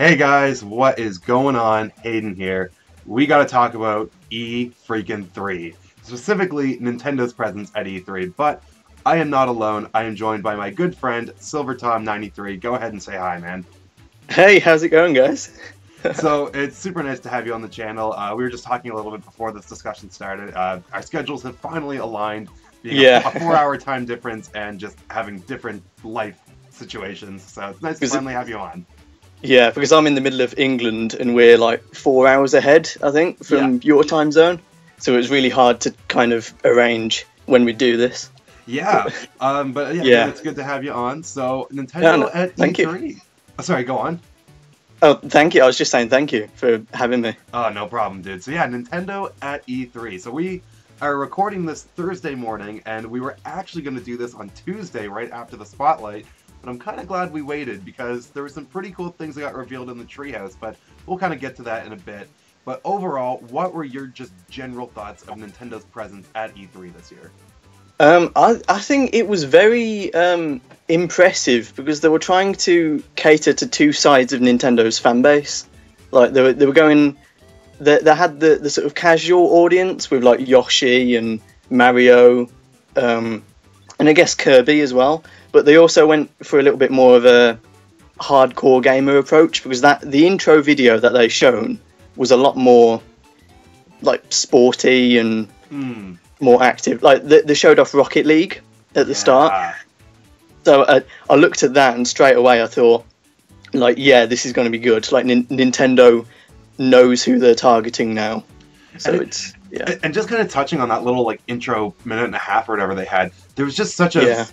Hey guys, what is going on? Hayden here. We gotta talk about E3, specifically Nintendo's presence at E3, but I am not alone. I am joined by my good friend, SilverTom93. Go ahead and say hi, man. Hey, how's it going, guys? So, it's super nice to have you on the channel. We were just talking a little bit before this discussion started. Our schedules have finally aligned, being a 4-hour time difference and just having different life situations, so it's nice to finally have you on. Yeah, because I'm in the middle of England and we're like 4 hours ahead, I think, from your time zone. So it was really hard to kind of arrange when we do this. Yeah, it's good to have you on. So Nintendo at thank E3. You. Oh, sorry, go on. Oh, thank you. I was just saying thank you for having me. Oh, no problem, dude. So yeah, Nintendo at E3. So we are recording this Thursday morning, and we were actually going to do this on Tuesday, right after the Spotlight. But I'm kind of glad we waited because there were some pretty cool things that got revealed in the treehouse, but we'll kind of get to that in a bit. But overall, what were your just general thoughts of Nintendo's presence at E3 this year? I think it was very impressive because they were trying to cater to two sides of Nintendo's fan base. Like they were going, they had the sort of casual audience with like Yoshi and Mario, and I guess Kirby as well. But they also went for a little bit more of a hardcore gamer approach because the intro video that they shown was a lot more like sporty and more active. Like they showed off Rocket League at the start. So I looked at that and straight away I thought, like, yeah, this is going to be good. Like Nintendo knows who they're targeting now. So it's And just kind of touching on that little like intro minute and a half or whatever they had, there was just such a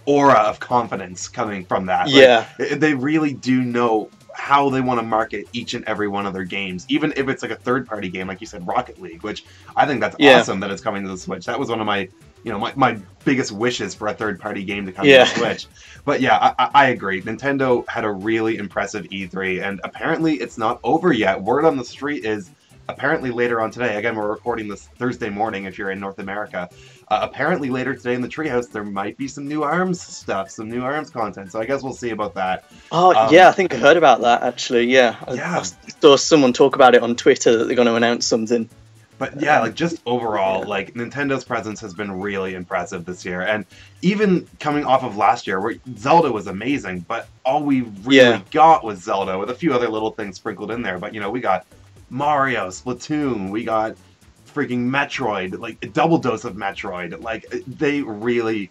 aura of confidence coming from that. Like, they really do know how they want to market each and every one of their games, even if it's like a third-party game, like you said, Rocket League, which I think that's awesome that it's coming to the Switch. That was one of my, my biggest wishes for a third-party game to come to the Switch. But yeah, I agree. Nintendo had a really impressive E3, and apparently it's not over yet. Word on the street is apparently later on today, again, we're recording this Thursday morning if you're in North America, apparently later today in the treehouse there might be some new ARMS stuff, some new ARMS content, so I guess we'll see about that. Oh, yeah, I think I heard about that, actually, I saw someone talk about it on Twitter that they're going to announce something. But yeah, like just overall, like Nintendo's presence has been really impressive this year, and even coming off of last year where Zelda was amazing, but all we really got was Zelda with a few other little things sprinkled in there, but we got Mario, Splatoon, we got freaking Metroid, like a double dose of Metroid. Like they really,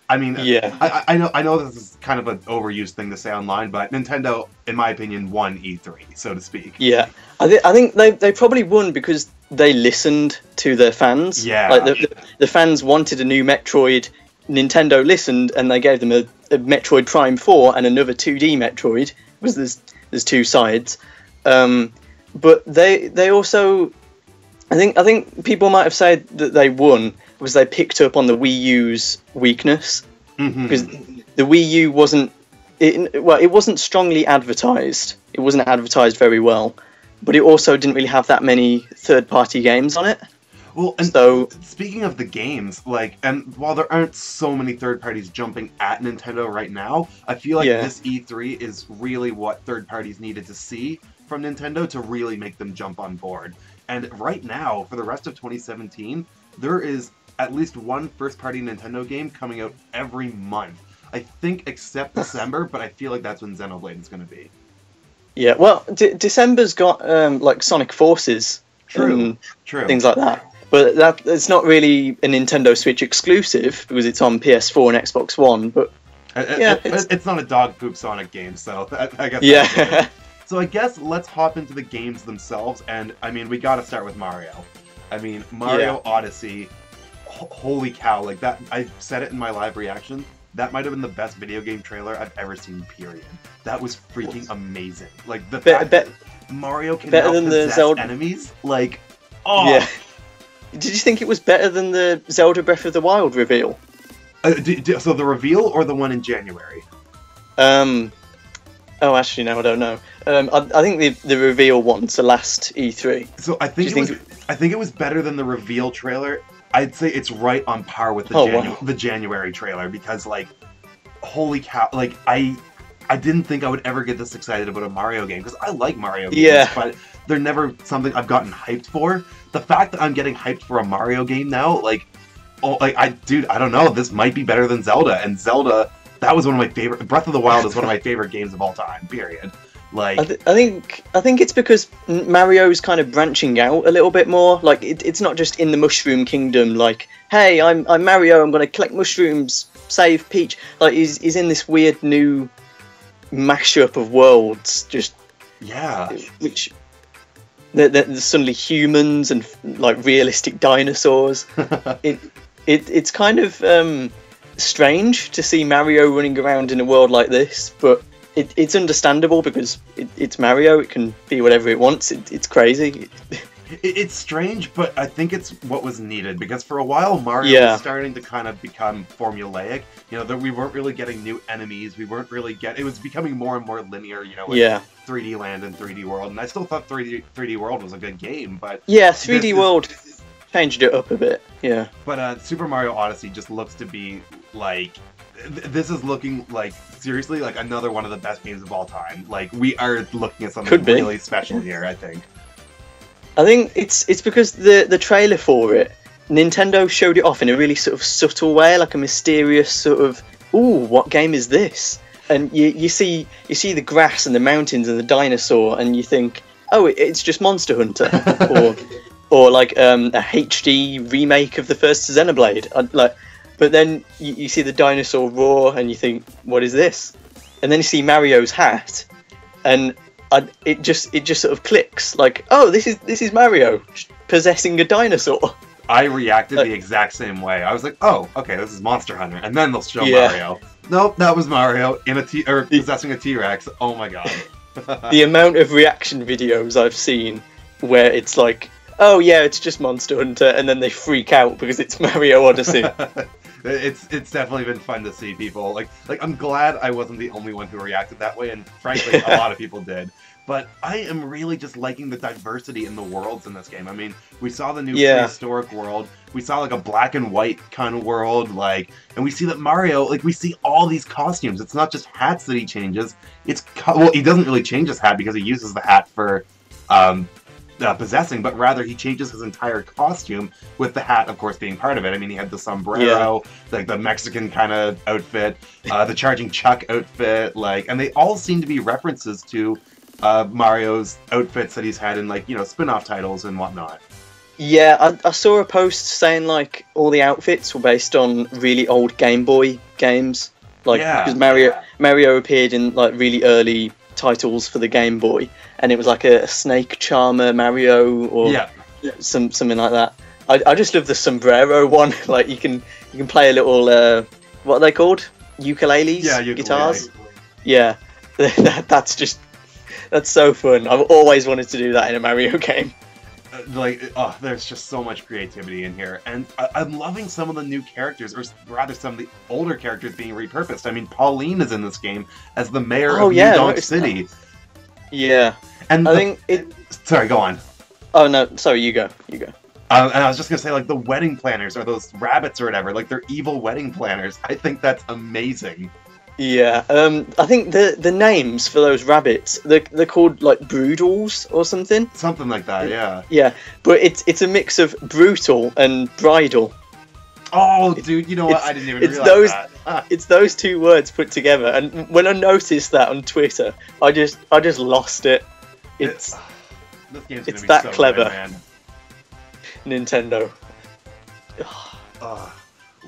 I mean, I know this is kind of an overused thing to say online, but Nintendo, in my opinion, won E3, so to speak. Yeah, I think they probably won because they listened to their fans. Yeah, like the fans wanted a new Metroid. Nintendo listened and they gave them a Metroid Prime 4 and another 2D Metroid because there's two sides. But they also, I think people might have said that they won because they picked up on the Wii U's weakness, because the Wii U wasn't strongly advertised. It wasn't advertised very well, but it also didn't really have that many third-party games on it. Well, and so speaking of the games, like, and while there aren't so many third parties jumping at Nintendo right now, I feel like this E3 is really what third parties needed to see from Nintendo to really make them jump on board. And right now, for the rest of 2017, there is at least one first-party Nintendo game coming out every month. I think except December, but I feel like that's when Xenoblade is going to be. Yeah, well, December's got like Sonic Forces, true, things like that. But it's not really a Nintendo Switch exclusive because it's on PS4 and Xbox One. But it's not a dog poop Sonic game, so I guess. So I guess let's hop into the games themselves, and I mean, we gotta start with Mario. I mean, Mario Odyssey, holy cow, like that, I said it in my live reaction, that might have been the best video game trailer I've ever seen, period. That was freaking amazing. Like, the fact that Mario can now possess enemies, like, oh! Yeah. Did you think it was better than the Zelda Breath of the Wild reveal? So the reveal or the one in January? Oh, actually, no, I don't know. I think the reveal one's the last E3. So I think it was better than the reveal trailer. I'd say it's right on par with the January trailer because, like, holy cow! Like I didn't think I would ever get this excited about a Mario game, because I like Mario games, but they're never something I've gotten hyped for. The fact that I'm getting hyped for a Mario game now, like, I don't know, this might be better than Zelda, and Zelda, that was one of my favorite, Breath of the Wild is one of my favorite games of all time, period. Like, I think it's because Mario's kind of branching out a little bit more. Like, it's not just in the Mushroom Kingdom, like, hey, I'm Mario, I'm going to collect mushrooms, save Peach. Like, he's in this weird new mashup of worlds, just which there's suddenly humans and like realistic dinosaurs. It's kind of strange to see Mario running around in a world like this, but it's understandable because it's Mario. It can be whatever it wants. It's crazy. It's strange, but I think it's what was needed, because for a while Mario was starting to kind of become formulaic. You know, that we weren't really getting new enemies. We weren't really it was becoming more and more linear, you know, with 3D Land and 3D World. And I still thought 3D World was a good game, but 3D World changed it up a bit. Yeah. But Super Mario Odyssey just looks to be like, this is looking like, seriously, like another one of the best games of all time. Like, we are looking at something really special here, I think. I think it's because the trailer for it, Nintendo showed it off in a really sort of subtle way, like a mysterious sort of, ooh, what game is this? And you see the grass and the mountains and the dinosaur, and you think, oh, it's just Monster Hunter, or like a HD remake of the first Xenoblade. But then you see the dinosaur roar, and you think, what is this? And then you see Mario's hat, and it just sort of clicks, like, oh, this is Mario possessing a dinosaur. I reacted the exact same way. I was like, oh, okay, this is Monster Hunter, and then they'll show Mario. Nope, that was Mario possessing a T-Rex. Oh my god. The amount of reaction videos I've seen where it's like, oh yeah, it's just Monster Hunter, and then they freak out because it's Mario Odyssey. It's definitely been fun to see people like I'm glad I wasn't the only one who reacted that way, and frankly a lot of people did. But I am really just liking the diversity in the worlds in this game. I mean, we saw the new prehistoric world, we saw like a black and white kind of world, like, and we see that Mario, like, we see all these costumes. It's not just hats that he changes. Well, he doesn't really change his hat because he uses the hat for possessing, but rather he changes his entire costume, with the hat, of course, being part of it. I mean, he had the sombrero, like the Mexican kind of outfit, the Charging Chuck outfit, like, and they all seem to be references to Mario's outfits that he's had in, like, you know, spin-off titles and whatnot. Yeah, I saw a post saying, like, all the outfits were based on really old Game Boy games, like, because Mario appeared in, like, really early titles for the Game Boy, and it was like a snake charmer Mario, or something like that. I just love the sombrero one. Like, you can play a little what are they called? Ukuleles? Yeah, guitars. Yeah, that's so fun. I've always wanted to do that in a Mario game. There's just so much creativity in here, and I'm loving some of the new characters, or rather some of the older characters being repurposed. I mean, Pauline is in this game as the mayor of New Donk City. Yeah, and I think it. Sorry, go on. Oh no, sorry, you go. And I was just gonna say, like, the wedding planners, or those rabbits or whatever, like, they're evil wedding planners. I think that's amazing. Yeah, I think the names for those rabbits, they're called, like, Broodals or something. Something like that, yeah. Yeah, but it's a mix of brutal and bridal. Oh, dude, you know what? I didn't even realize that. It's those two words put together, and when I noticed that on Twitter, I just lost it. It's that so clever, good, man. Nintendo.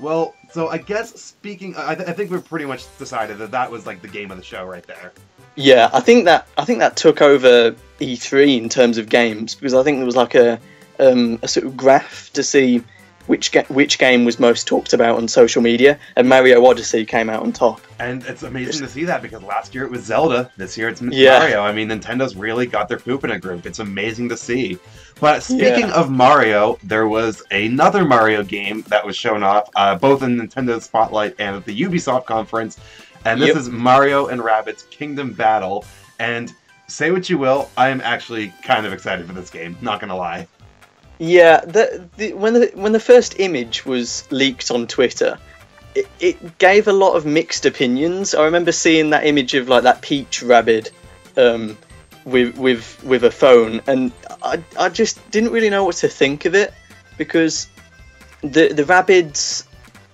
Well, so I guess speaking, I think we've pretty much decided that was, like, the game of the show right there. Yeah, I think that took over E3 in terms of games, because I think there was like a sort of graph to see which game was most talked about on social media, and Mario Odyssey came out on top. And it's amazing to see that, because last year it was Zelda, this year it's Mario. I mean, Nintendo's really got their poop in a group. It's amazing to see. But speaking of Mario, there was another Mario game that was shown off, both in Nintendo's Spotlight and at the Ubisoft conference, and this is Mario and Rabbids Kingdom Battle. And say what you will, I am actually kind of excited for this game, not gonna lie. Yeah, when the first image was leaked on Twitter, it gave a lot of mixed opinions. I remember seeing that image of like that Peach Rabbid with a phone, and I just didn't really know what to think of it, because the Rabbids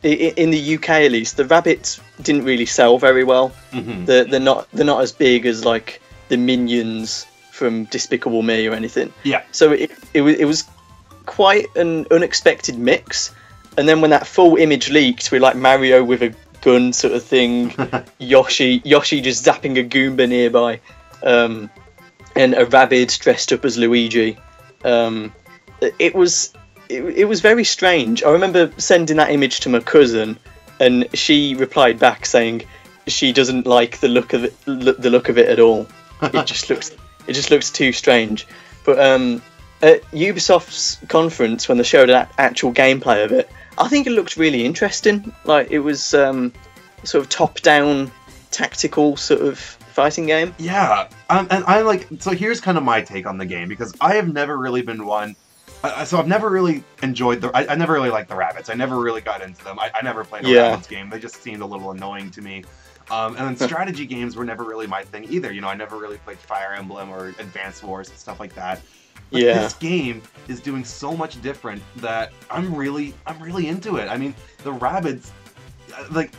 in the UK at least, the Rabbids didn't really sell very well. Mm-hmm. They're not as big as like the Minions from Despicable Me or anything. Yeah. So it was quite an unexpected mix. And then when that full image leaked with like Mario with a gun sort of thing, Yoshi just zapping a Goomba nearby, and a Rabbids dressed up as Luigi, it was very strange. I remember sending that image to my cousin, and she replied back saying she doesn't like the look of it at all. It just looks too strange. But at Ubisoft's conference, when they showed that actual gameplay of it, I think it looked really interesting. Like, it was sort of top-down, tactical sort of fighting game. Yeah, and I like. So here's kind of my take on the game, because I have never really been one. So I've never really enjoyed I never really liked the Rabbids. I never really got into them. I never played a Rabbids game. They just seemed a little annoying to me. And then strategy games were never really my thing either. You know, I never really played Fire Emblem or Advance Wars and stuff like that. But this game is doing so much different that I'm really into it. I mean, the Rabbids, like,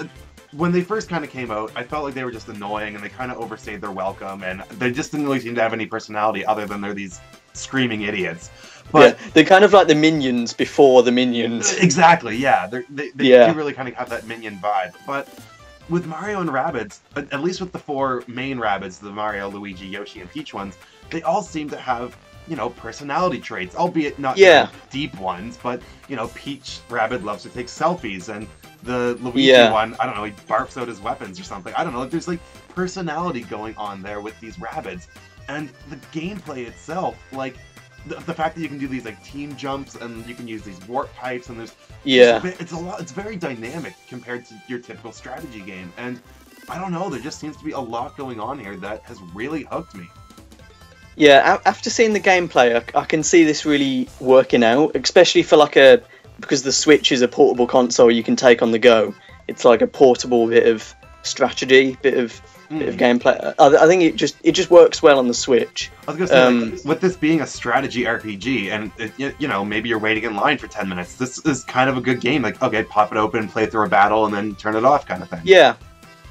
when they first kind of came out, I felt like they were just annoying and they kind of overstayed their welcome, and they just didn't really seem to have any personality other than they're these screaming idiots. But they're kind of like the Minions before the Minions. Exactly, yeah. They do really kind of have that Minion vibe. But with Mario and Rabbids, at least with the four main Rabbids, the Mario, Luigi, Yoshi, and Peach ones, they all seem to have, you know, personality traits, albeit not deep ones, but, you know, Peach Rabbid loves to take selfies, and the Luigi one, I don't know, he barfs out his weapons or something. I don't know, there's like personality going on there with these Rabbids. And the gameplay itself, like, the fact that you can do these like team jumps and you can use these warp pipes, and there's it's very dynamic compared to your typical strategy game. And I don't know, there just seems to be a lot going on here that has really hooked me. Yeah, after seeing the gameplay, I can see this really working out, especially for like because the Switch is a portable console you can take on the go. It's like a portable bit of strategy, bit of gameplay. I think it just works well on the Switch. I was gonna say, like, with this being a strategy RPG, and you know, maybe you're waiting in line for 10 minutes, this is kind of a good game. Like, okay, pop it open, play through a battle, and then turn it off, kind of thing. Yeah,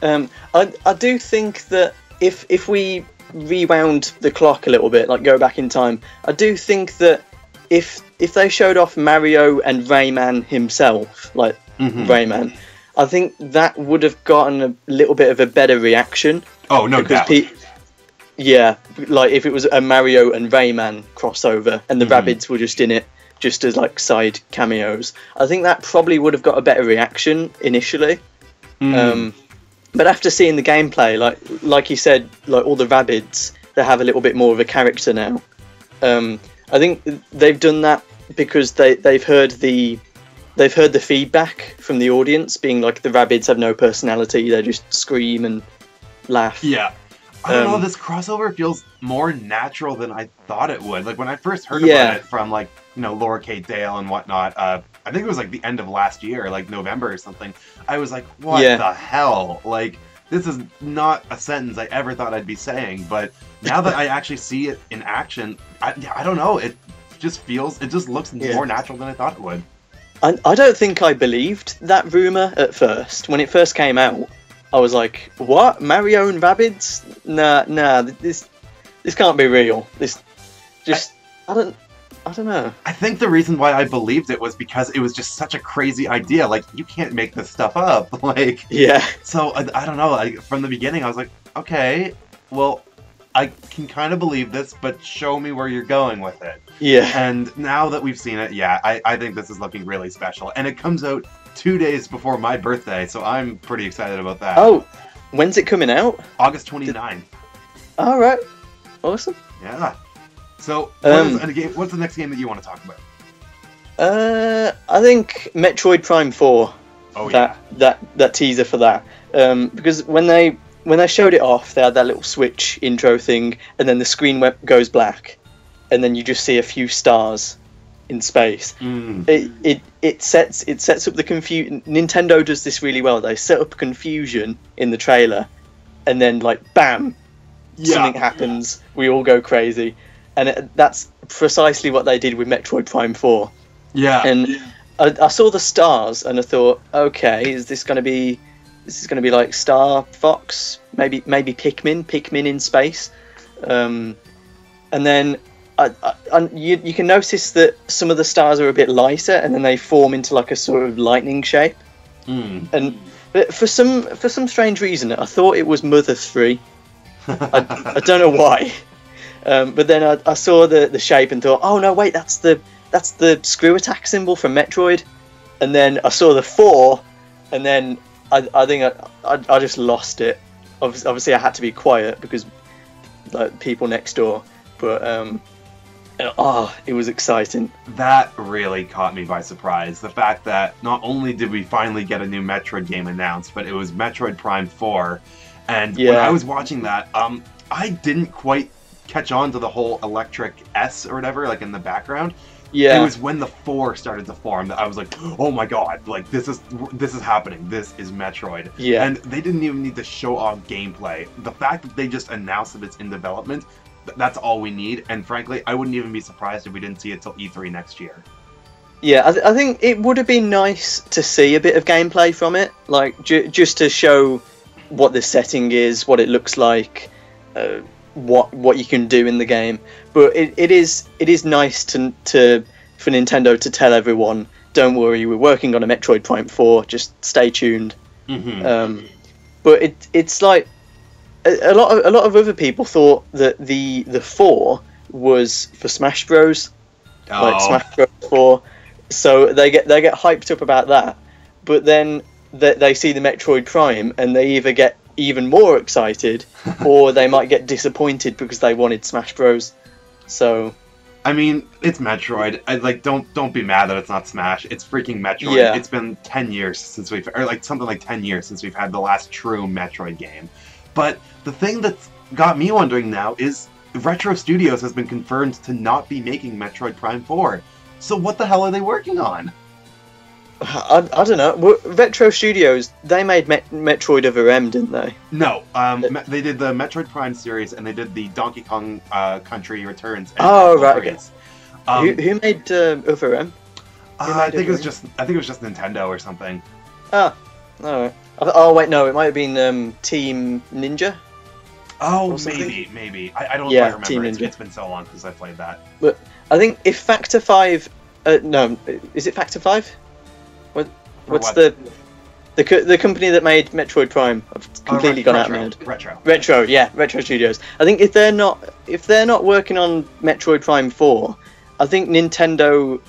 I do think that if we rewound the clock a little bit, like go back in time, I do think that if they showed off Mario and Rayman himself, like Rayman, I think that would have gotten a little bit of a better reaction. Oh, no doubt. Yeah, like if it was a Mario and Rayman crossover and the Rabbids were just in it, just as like side cameos, I think that probably would have got a better reaction initially. But after seeing the gameplay, like you said, like all the Rabbids, they have a little bit more of a character now. I think they've done that because they've heard the feedback from the audience being like the Rabbids have no personality, they just scream and laugh. Yeah. I don't know, this crossover feels more natural than I thought it would. Like, when I first heard about it from, like, you know, Laura Kate Dale and whatnot, I think it was like the end of last year, like November or something, I was like, what the hell? Like, this is not a sentence I ever thought I'd be saying, but now that I actually see it in action, I don't know, it just looks more natural than I thought it would. I don't think I believed that rumour at first. When it first came out, I was like, what? Mario and Rabbids? Nah, this can't be real. I don't know. I think the reason why I believed it was because it was just such a crazy idea. Like, you can't make this stuff up. Like, so I don't know. From the beginning, I was like, okay, well, I can kind of believe this, but show me where you're going with it. Yeah. And now that we've seen it, I think this is looking really special. And it comes out 2 days before my birthday, so I'm pretty excited about that. Oh, when's it coming out? August 29th. All right. Awesome. Yeah. So, what's the next game that you want to talk about? I think Metroid Prime 4. Oh, yeah. That teaser for that. Because when they showed it off, they had that little Switch intro thing, and then the screen goes black, and then you just see a few stars, in space. It sets up the confusion. Nintendo does this really well. They set up confusion in the trailer, and then like bam, something happens. We all go crazy, and that's precisely what they did with Metroid Prime 4. Yeah, and I saw the stars, and I thought, okay, is this going to be like Star Fox? Maybe Pikmin in space, and then. You can notice that some of the stars are a bit lighter, and then they form into like a sort of lightning shape. And for some strange reason, I thought it was Mother 3. I don't know why, but then I saw the shape and thought, oh no, wait, that's the screw attack symbol from Metroid. And then I saw the 4, and then I think I just lost it. Obviously, I had to be quiet because like people next door, but. It was exciting. That really caught me by surprise. The fact that not only did we finally get a new Metroid game announced, but it was Metroid Prime 4. And when I was watching that, I didn't quite catch on to the whole electric S or whatever, like in the background. Yeah. It was when the 4 started to form that I was like, oh my god, like this is happening. This is Metroid. Yeah. And they didn't even need to show off gameplay. The fact that they just announced that it's in development, that's all we need, and frankly, I wouldn't even be surprised if we didn't see it till E3 next year. Yeah, I think it would have been nice to see a bit of gameplay from it, like just to show what the setting is, what it looks like, what you can do in the game. But it is nice to for Nintendo to tell everyone, don't worry, we're working on a Metroid Prime 4, just stay tuned. But it's like. A lot of other people thought that the 4 was for Smash Bros. Like Smash Bros. 4, so they get hyped up about that. But then they see the Metroid Prime and they either get even more excited, or they might get disappointed because they wanted Smash Bros. So, I mean, it's Metroid. Don't be mad that it's not Smash. It's freaking Metroid. Yeah. It's been 10 years since something like 10 years since we've had the last true Metroid game. But the thing that's got me wondering now is Retro Studios has been confirmed to not be making Metroid Prime 4. So what the hell are they working on? I don't know. Retro Studios, they made Metroid Other M, didn't they? No, they did the Metroid Prime series, and they did the Donkey Kong Country Returns. Oh, right. Okay. Who made Other M? I think it was just Nintendo or something. Ah, alright. Oh wait, no, it might have been Team Ninja. Oh, maybe. I don't quite remember. Team Ninja. It's been so long since I played that. But I think if Factor 5, no, is it Factor 5? What's the company that made Metroid Prime? I've completely gone out of my head. Retro, yeah, Retro Studios. I think if they're not working on Metroid Prime 4, I think Nintendo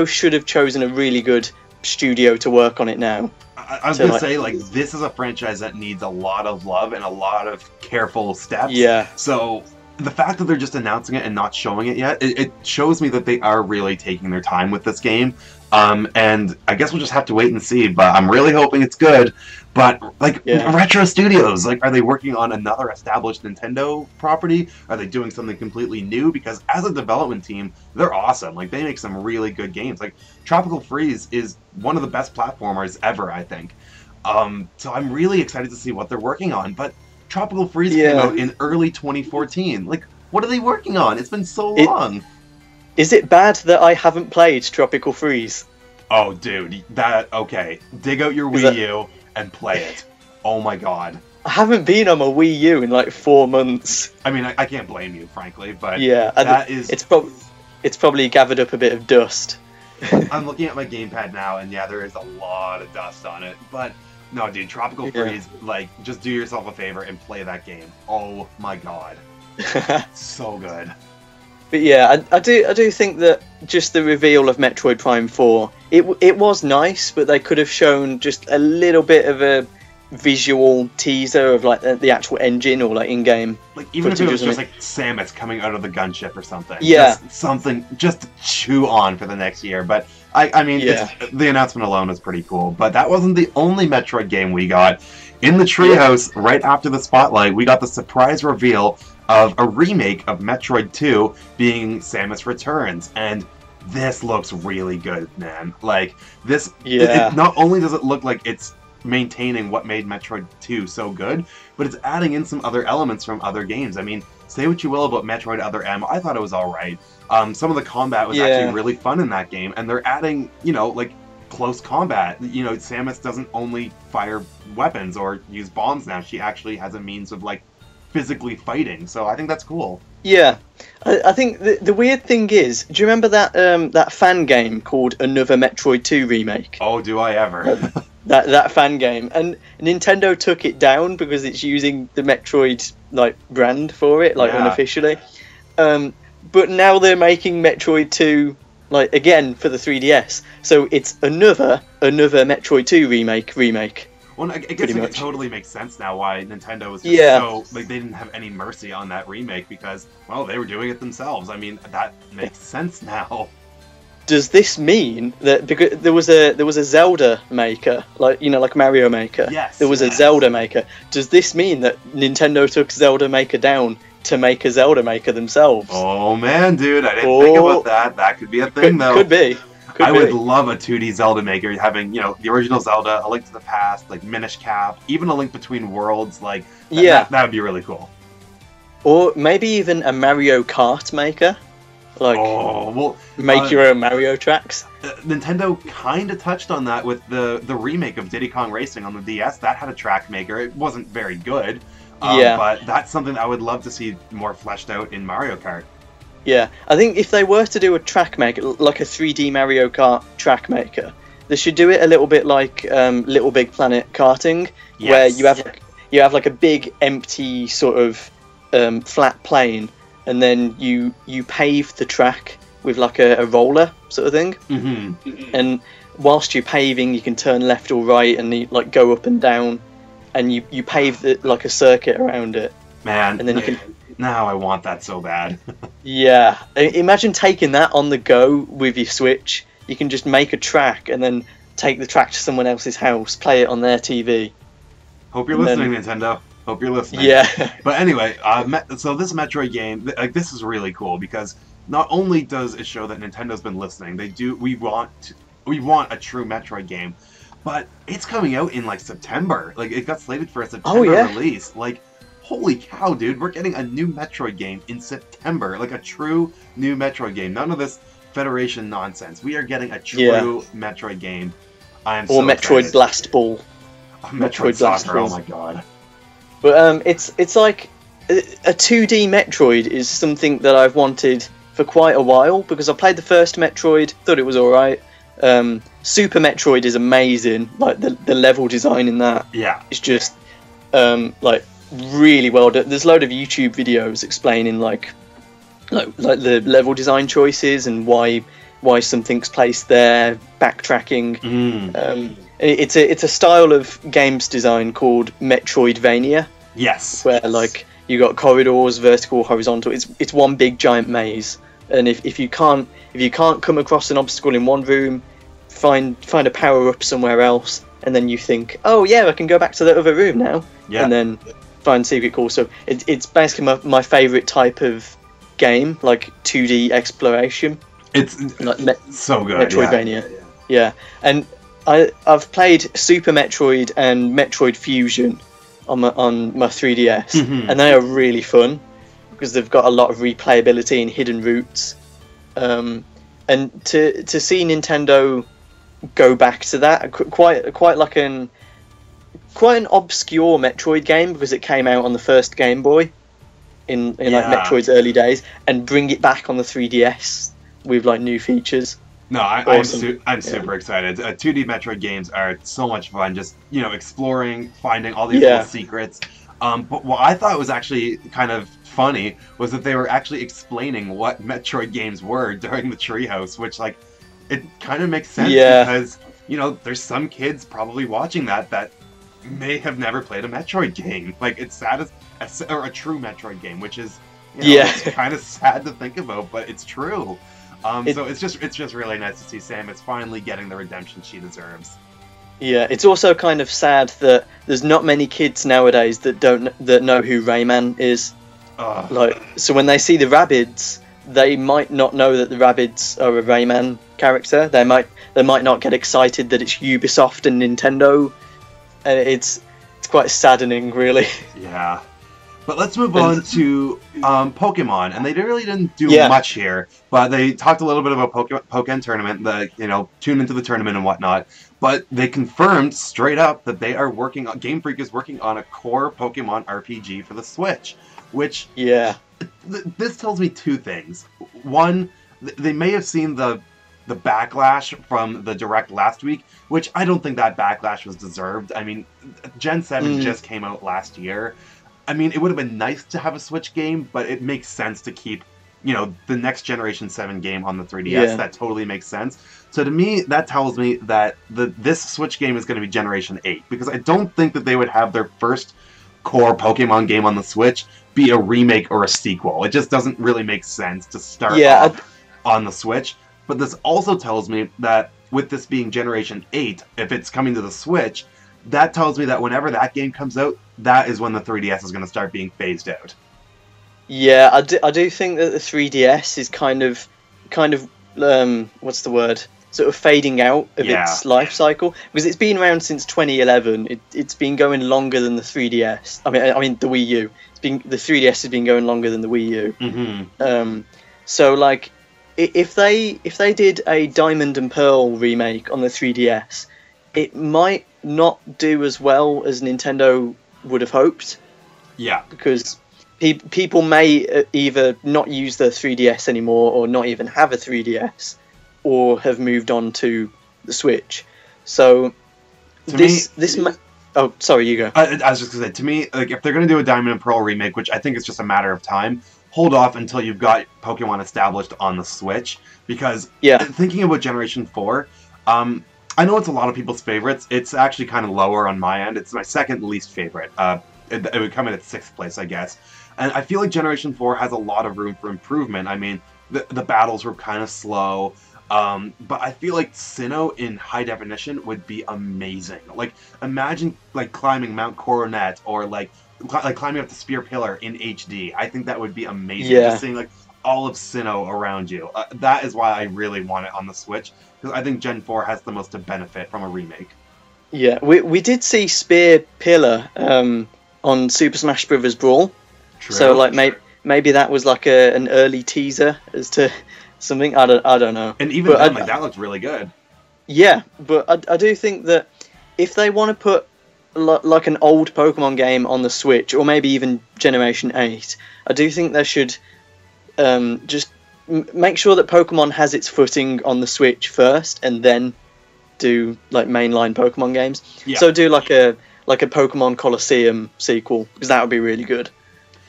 should have chosen a really good studio to work on it now. I was going to say, like, this is a franchise that needs a lot of love and a lot of careful steps. Yeah. So the fact that they're just announcing it and not showing it yet, it shows me that they are really taking their time with this game. And I guess we'll just have to wait and see, but I'm really hoping it's good. But, Retro Studios, are they working on another established Nintendo property? Are they doing something completely new? Because as a development team, they're awesome. They make some really good games. Tropical Freeze is one of the best platformers ever, I think. So I'm really excited to see what they're working on. But Tropical Freeze came out in early 2014. What are they working on? It's been so long. Is it bad that I haven't played Tropical Freeze? Oh, dude. Okay. Dig out your Wii U and play it. Oh my god. I haven't been on my Wii U in 4 months. I mean, I can't blame you, frankly, but it's probably gathered up a bit of dust. I'm looking at my gamepad now, and there is a lot of dust on it. But no, dude, Tropical Freeze, just do yourself a favor and play that game. Oh my god. So good. But yeah, I do think that just the reveal of Metroid Prime 4, it was nice, but they could have shown just a little bit of a visual teaser of the actual engine or in-game. Even if it was just Samus coming out of the gunship or something. Yeah. Just something just to chew on for the next year. But I mean, the announcement alone was pretty cool. But that wasn't the only Metroid game we got. In the treehouse, right after the spotlight, we got the surprise reveal of a remake of Metroid 2 being Samus Returns. And this looks really good, man. Like, this, Yeah. not only does it look like it's maintaining what made Metroid 2 so good, but it's adding in some other elements from other games. I mean, say what you will about Metroid Other M, I thought it was alright. Some of the combat was actually really fun in that game, and they're adding, you know, like, close combat. You know, Samus doesn't only fire weapons or use bombs now, she actually has a means of, like, physically fighting, so I think that's cool. Yeah, I think the weird thing is, do you remember that that fan game called Another Metroid 2 Remake? Oh, do I ever. that fan game, and Nintendo took it down because it's using the Metroid like brand for it, like unofficially. But now they're making Metroid 2 like again for the 3DS, so it's another Metroid 2 remake. Well, I guess it totally makes sense now why Nintendo was just so, like, they didn't have any mercy on that remake because, well, they were doing it themselves. I mean, that makes sense now. Does this mean that because there was a Zelda maker, like, you know, like Mario Maker? Yes. There was a Zelda maker. Does this mean that Nintendo took Zelda Maker down to make a Zelda Maker themselves? Oh man, dude, I didn't think about that. That could be a thing, though. Could be. I would love a 2D Zelda Maker, having, you know, the original Zelda, A Link to the Past, like Minish Cap, even A Link Between Worlds, like, that would be really cool. Or maybe even a Mario Kart Maker, like, make your own Mario tracks. Nintendo kind of touched on that with the remake of Diddy Kong Racing on the DS. That had a track maker. It wasn't very good, but that's something I would love to see more fleshed out in Mario Kart. Yeah, I think if they were to do a track maker, like a 3D Mario Kart track maker, they should do it a little bit like Little Big Planet karting, where you have like a big empty sort of flat plane, and then you pave the track with like a roller sort of thing. Mm-hmm. And whilst you're paving, you can turn left or right and you, like, go up and down, and you pave like a circuit around it. Man, and then you can. Now I want that so bad. Yeah, imagine taking that on the go with your Switch. You can just make a track and then take the track to someone else's house, play it on their TV. Hope you're listening, Nintendo. Hope you're listening. Yeah. But anyway, so this Metroid game, like, this is really cool because not only does it show that Nintendo's been listening, we want a true Metroid game, but it's coming out in, like, September. Like, it got slated for a September release. Like, holy cow, dude, we're getting a new Metroid game in September. Like, a true new Metroid game. None of this Federation nonsense. We are getting a true Metroid game. I am so Metroid excited. Blast Ball. Oh, Metroid Blast Ball. Oh my god. But it's like a 2D Metroid is something that I've wanted for quite a while, because I played the first Metroid, thought it was alright. Super Metroid is amazing. Like, the level design in that is just like really well done. There's a load of YouTube videos explaining like the level design choices and why something's placed there, backtracking. It's a style of games design called Metroidvania. Yes. Where, like, you got corridors, vertical, horizontal. It's one big giant maze, and if you can't come across an obstacle in one room, find a power up somewhere else, and then you think, oh yeah, I can go back to the other room now, and then find secret calls. So it's basically my favourite type of game, like 2D exploration. It's like so good. Metroidvania. Yeah. And I've played Super Metroid and Metroid Fusion on my 3DS, and they are really fun because they've got a lot of replayability and hidden routes. And to see Nintendo go back to that, quite like an obscure Metroid game, because it came out on the first Game Boy in like Metroid's early days, and bring it back on the 3DS with like new features. No, I'm super excited. 2D Metroid games are so much fun, just, you know, exploring, finding all these little secrets. But what I thought was actually kind of funny was that they were actually explaining what Metroid games were during the Treehouse, which, like, it kind of makes sense because, you know, there's some kids probably watching that may have never played a Metroid game. Like, it's sad or a true Metroid game, which is, you know, it's kind of sad to think about, but it's true. So it's just really nice to see Samus finally getting the redemption she deserves. Yeah, it's also kind of sad that there's not many kids nowadays that know who Rayman is. Like, so when they see the Rabbids, they might not know that the Rabbids are a Rayman character. They might not get excited that it's Ubisoft and Nintendo. And it's quite saddening, really. Yeah. But let's move on to Pokemon, and they really didn't do much here, but they talked a little bit about Pokken Tournament, tune into the tournament and whatnot, but they confirmed straight up that they are working on, Game Freak is working on a core Pokemon RPG for the Switch, which, this tells me two things. One, they may have seen the backlash from the Direct last week, which I don't think that backlash was deserved. I mean, Gen 7 just came out last year. I mean, it would have been nice to have a Switch game, but it makes sense to keep, the next Generation 7 game on the 3DS. Yeah. That totally makes sense. So to me, that tells me that this Switch game is going to be Generation 8, because I don't think that they would have their first core Pokemon game on the Switch be a remake or a sequel. It just doesn't really make sense to start off on the Switch. But this also tells me that with this being Generation 8, if it's coming to the Switch, that tells me that whenever that game comes out, that is when the 3DS is going to start being phased out. Yeah, I do think that the 3DS is kind of what's the word? Sort of fading out of its life cycle, because it's been around since 2011. It's been going longer than the 3DS. I mean the Wii U. The 3DS has been going longer than the Wii U. Mm-hmm. So like, if they did a Diamond and Pearl remake on the 3DS, it might not do as well as Nintendo would have hoped. Yeah. Because people may either not use their 3DS anymore, or not even have a 3DS, or have moved on to the Switch. So oh, sorry, you go. I was just going to say, to me, like, if they're going to do a Diamond and Pearl remake, which I think is just a matter of time, hold off until you've got Pokemon established on the Switch, because thinking about Generation 4, I know it's a lot of people's favorites. It's actually kind of lower on my end. It's my second least favorite. It would come in at 6th place, I guess. And I feel like Generation 4 has a lot of room for improvement. I mean, the battles were kind of slow. But I feel like Sinnoh in high definition would be amazing. Like, imagine like climbing Mount Coronet, or like climbing up the Spear Pillar in HD. I think that would be amazing. Just seeing like all of Sinnoh around you. That is why I really want it on the Switch, because I think Gen 4 has the most to benefit from a remake. Yeah, we did see Spear Pillar on Super Smash Bros. Brawl. True. So like maybe that was like an early teaser as to something. I don't know. And even then, that looked really good. Yeah, but I do think that if they want to put like an old Pokemon game on the Switch, or maybe even Generation 8, I do think they should just make sure that Pokemon has its footing on the Switch first, and then do like mainline Pokemon games. Yeah. So do like a Pokemon Colosseum sequel, because that would be really good.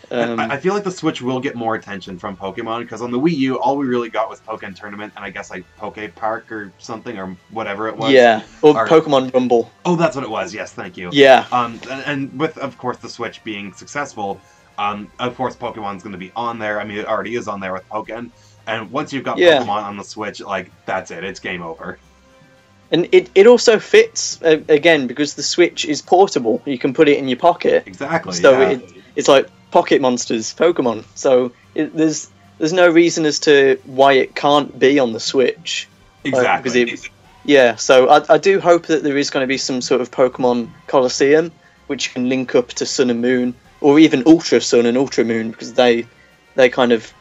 I feel like the Switch will get more attention from Pokemon, because on the Wii U, all we really got was Pokken Tournament, and I guess like Poke Park or something, or whatever it was. Yeah, or Pokemon Rumble. Oh, that's what it was. Yes, thank you. Yeah. And with, of course, the Switch being successful, of course, Pokemon's going to be on there. I mean, it already is on there with Pokken. And once you've got Pokemon on the Switch, like, that's it. It's game over. And it also fits, again, because the Switch is portable. You can put it in your pocket. Exactly, So it's like Pocket Monsters Pokemon. So there's no reason as to why it can't be on the Switch. Exactly. So I do hope that there is going to be some sort of Pokemon Colosseum, which can link up to Sun and Moon, or even Ultra Sun and Ultra Moon, because they kind of...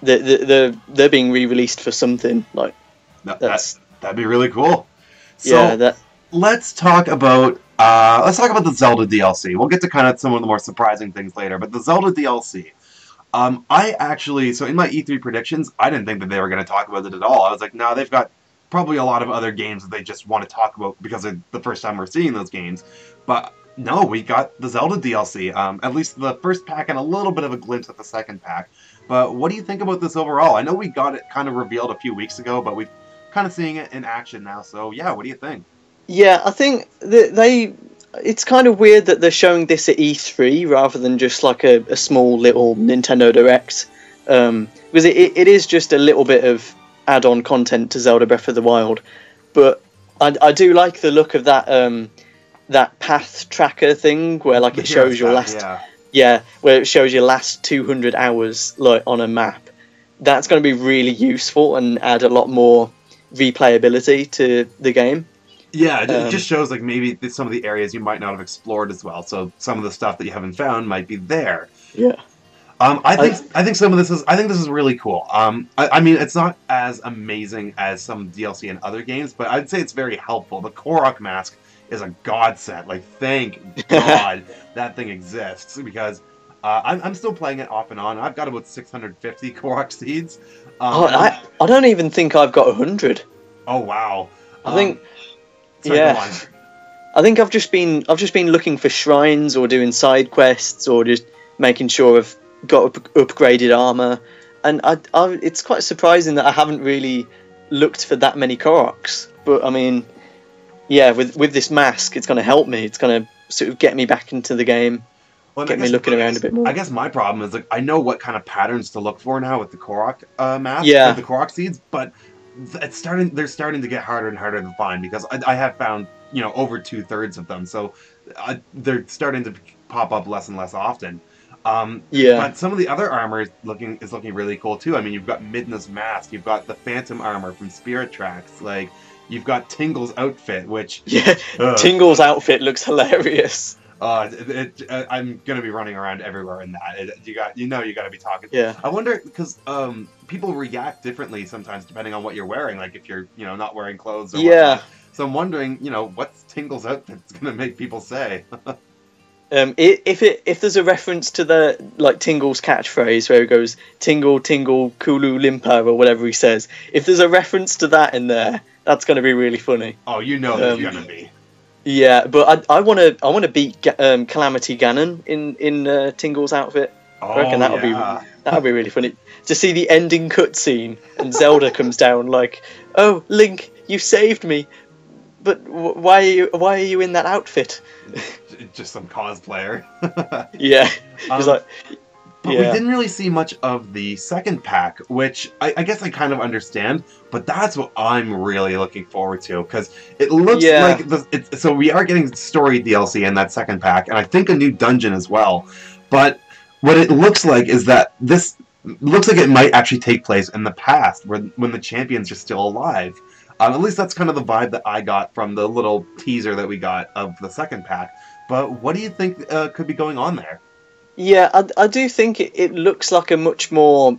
They're being re-released for something. Like that'd be really cool. So let's talk about the Zelda DLC. We'll get to kind of some of the more surprising things later, but the Zelda DLC. I actually, so in my E3 predictions, I didn't think that they were going to talk about it at all. I was like, no, they've got probably a lot of other games that they just want to talk about because it's the first time we're seeing those games. But no, we got the Zelda DLC, at least the first pack and a little bit of a glimpse at the second pack. But what do you think about this overall? I know we got it kind of revealed a few weeks ago, but we've kind of seeing it in action now. So yeah, what do you think? Yeah, I think it's kind of weird that they're showing this at E3 rather than just like a small little Nintendo Direct, because it is just a little bit of add-on content to Zelda Breath of the Wild. But I do like the look of that path tracker thing where like it shows your last where it shows your last 200 hours like on a map, that's going to be really useful and add a lot more replayability to the game. Yeah, it just shows like maybe some of the areas you might not have explored as well. So some of the stuff that you haven't found might be there. Yeah. I think some of this is really cool. I mean, it's not as amazing as some DLC in other games, but I'd say it's very helpful. The Korok mask is a godsend. Like, thank God that thing exists, because I'm still playing it off and on. I've got about 650 Korok seeds. I don't even think I've got 100. Oh wow! I think. Sorry, yeah. I think I've just been looking for shrines or doing side quests or just making sure I've got upgraded armor, and it's quite surprising that I haven't really looked for that many Koroks. But I mean, yeah, with this mask, it's going to help me. It's going to sort of get me back into the game, get me looking around a bit more. I guess my problem is, like, I know what kind of patterns to look for now with the Korok mask, with the Korok seeds, but they're starting to get harder and harder to find, because I have found, you know, over 2/3 of them, so they're starting to pop up less and less often. But some of the other armor is looking really cool too. I mean, you've got Midna's mask, you've got the Phantom armor from Spirit Tracks, like you've got Tingle's outfit, which Tingle's outfit looks hilarious. I'm gonna be running around everywhere in that. You got to be talking. Yeah. I wonder, because people react differently sometimes depending on what you're wearing. Like if you're not wearing clothes. Or whatnot. So I'm wondering, what's Tingle's outfit gonna make people say. If there's a reference to the Tingle's catchphrase where he goes Tingle Tingle Kulu Limpa or whatever he says, if there's a reference to that in there, that's going to be really funny. Oh, there's gonna be. Yeah, but I want to beat Calamity Ganon in Tingle's outfit. I reckon that'll be really funny to see the ending cutscene and Zelda comes down like, "Oh, Link, you saved me, but why are you in that outfit?" Just some cosplayer. Yeah. But we didn't really see much of the second pack, which I guess I kind of understand, but that's what I'm really looking forward to, because it looks like so we are getting story DLC in that second pack, and I think a new dungeon as well. But what it looks like is that this looks like it might actually take place in the past, when the champions are still alive. At least that's kind of the vibe that I got from the little teaser that we got of the second pack. But what do you think could be going on there? Yeah, I do think it looks like a much more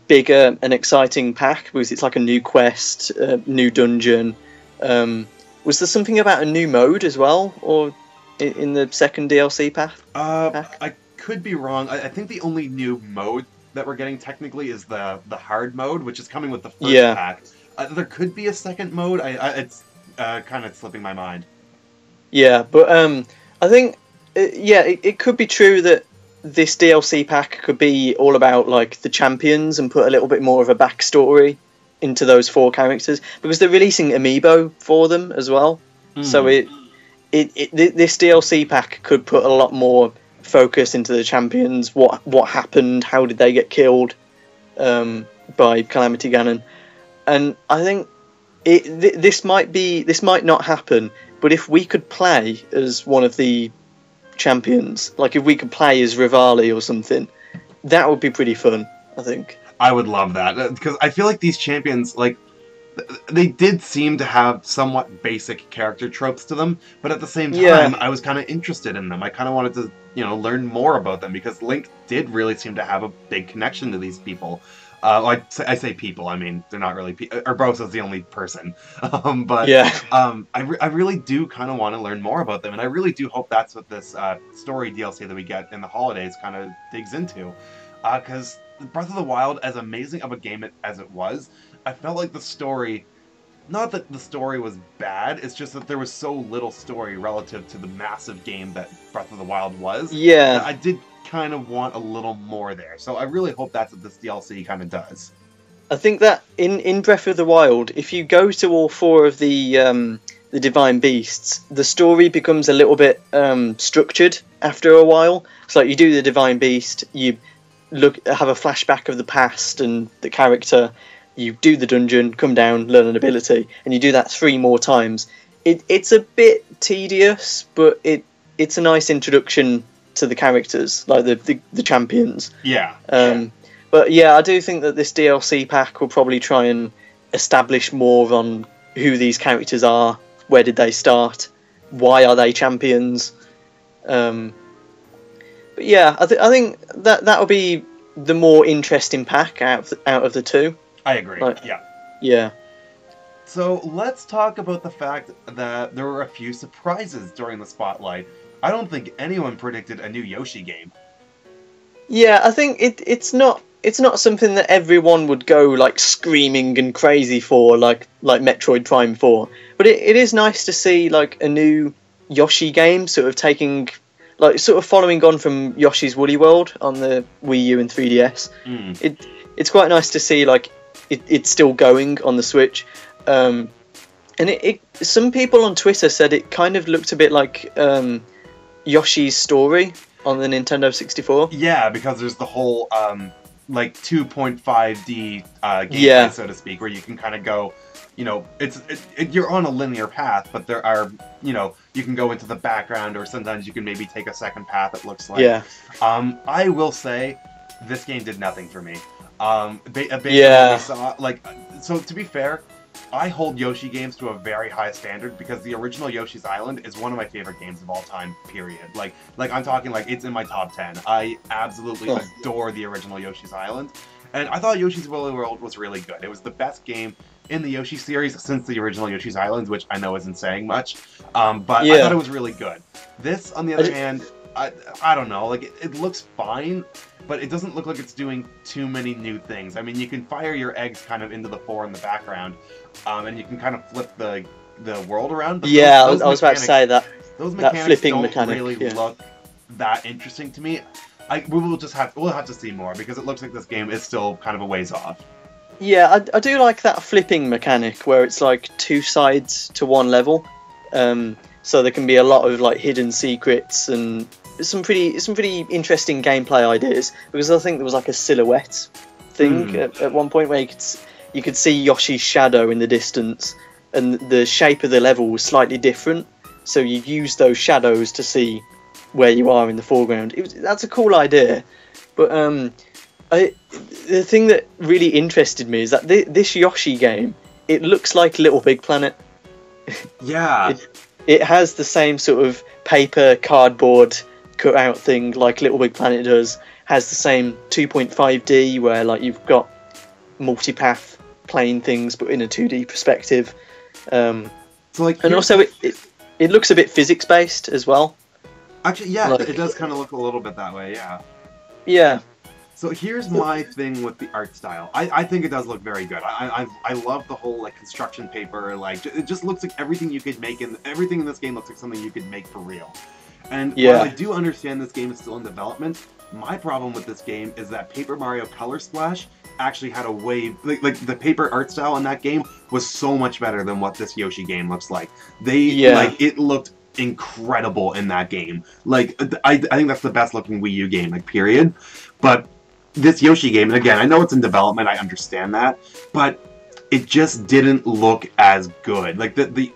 bigger and exciting pack, because it's like a new quest, new dungeon. Was there something about a new mode as well, or in the second DLC pack? I could be wrong. I think the only new mode that we're getting technically is the hard mode, which is coming with the first pack. There could be a second mode. It's kind of slipping my mind. Yeah, but I think it could be true that this DLC pack could be all about like the champions and put a little bit more of a backstory into those 4 characters, because they're releasing amiibo for them as well. So this DLC pack could put a lot more focus into the champions. What happened? How did they get killed by Calamity Ganon? And I think this might not happen, but if we could play as one of the champions, like if we could play as Rivali or something, that would be pretty fun, I think. I would love that, because I feel like these champions, like, they did seem to have somewhat basic character tropes to them, but at the same time, I was kind of interested in them. I kind of wanted to, learn more about them, because Link did really seem to have a big connection to these people. I say people, I mean, they're not really people. Urbosa's the only person. I really do kind of want to learn more about them, and I really do hope that's what this story DLC that we get in the holidays kind of digs into. Because Breath of the Wild, as amazing of a game as it was, I felt like the story... Not that the story was bad, it's just that there was so little story relative to the massive game that Breath of the Wild was. Yeah. I did kind of want a little more there. So I really hope that's what this DLC kind of does. I think that in Breath of the Wild, if you go to all 4 of the Divine Beasts, the story becomes a little bit structured after a while. It's like you do the Divine Beast, you have a flashback of the past and the character, you do the dungeon, come down, learn an ability, and you do that 3 more times. It's a bit tedious, but it's a nice introduction to the characters, like the champions. Yeah. But But yeah, I do think that this DLC pack will probably try and establish more on who these characters are, where did they start, why are they champions. But yeah, I think that will be the more interesting pack out of the two. I agree. Yeah. So let's talk about the fact that there were a few surprises during the spotlight. I don't think anyone predicted a new Yoshi game. Yeah, I think it's not something that everyone would go like screaming and crazy for, like Metroid Prime 4. But it is nice to see like a new Yoshi game, sort of taking, like, sort of following on from Yoshi's Woolly World on the Wii U and 3DS. It's quite nice to see like it's still going on the Switch. And some people on Twitter said it kind of looked a bit like Yoshi's Story on the Nintendo 64. Yeah, because there's the whole like 2.5D gameplay, so to speak, where you can kind of go, you know, you're on a linear path, but there are, you know, you can go into the background, or sometimes you can maybe take a second path, it looks like. Yeah. I will say, this game did nothing for me. Basically, saw, like, so to be fair, I hold Yoshi games to a very high standard, because the original Yoshi's Island is one of my favorite games of all time, period. Like I'm talking, like, it's in my top 10. I absolutely adore the original Yoshi's Island. And I thought Yoshi's Woolly World was really good. It was the best game in the Yoshi series since the original Yoshi's Island, which I know isn't saying much. But I thought it was really good. This, on the other hand, I don't know, like, it looks fine, but it doesn't look like it's doing too many new things. I mean, you can fire your eggs kind of into the floor in the background, and you can kind of flip the world around. But I was about to say that. Those mechanics flipping don't mechanic, really look that interesting to me. We'll have to see more, because it looks like this game is still kind of a ways off. Yeah, I do like that flipping mechanic where it's like two sides to one level. So there can be a lot of like hidden secrets and some pretty interesting gameplay ideas, because I think there was like a silhouette thing at one point where you could see Yoshi's shadow in the distance, and the shape of the level was slightly different, so you use those shadows to see where you are in the foreground. That's a cool idea, but the thing that really interested me is that this Yoshi game, it looks like Little Big Planet. Yeah. It has the same sort of paper, cardboard cut-out thing like Little Big Planet does. Has the same 2.5D where like you've got multipath playing things but in a 2D perspective. So like, and also it looks a bit physics-based as well. Actually, yeah, like, it does kind of look a little bit that way, yeah. Yeah. So here's my thing with the art style. I think it does look very good. I love the whole like construction paper. Like, it just looks like everything you could make, and everything in this game looks like something you could make for real. And while I do understand this game is still in development, my problem with this game is that Paper Mario Color Splash actually had a way, like the paper art style in that game was so much better than what this Yoshi game looks like. Like, it looked incredible in that game. Like, I think that's the best looking Wii U game, like, period. But this Yoshi game, and again, I know it's in development, I understand that, but it just didn't look as good. Like, the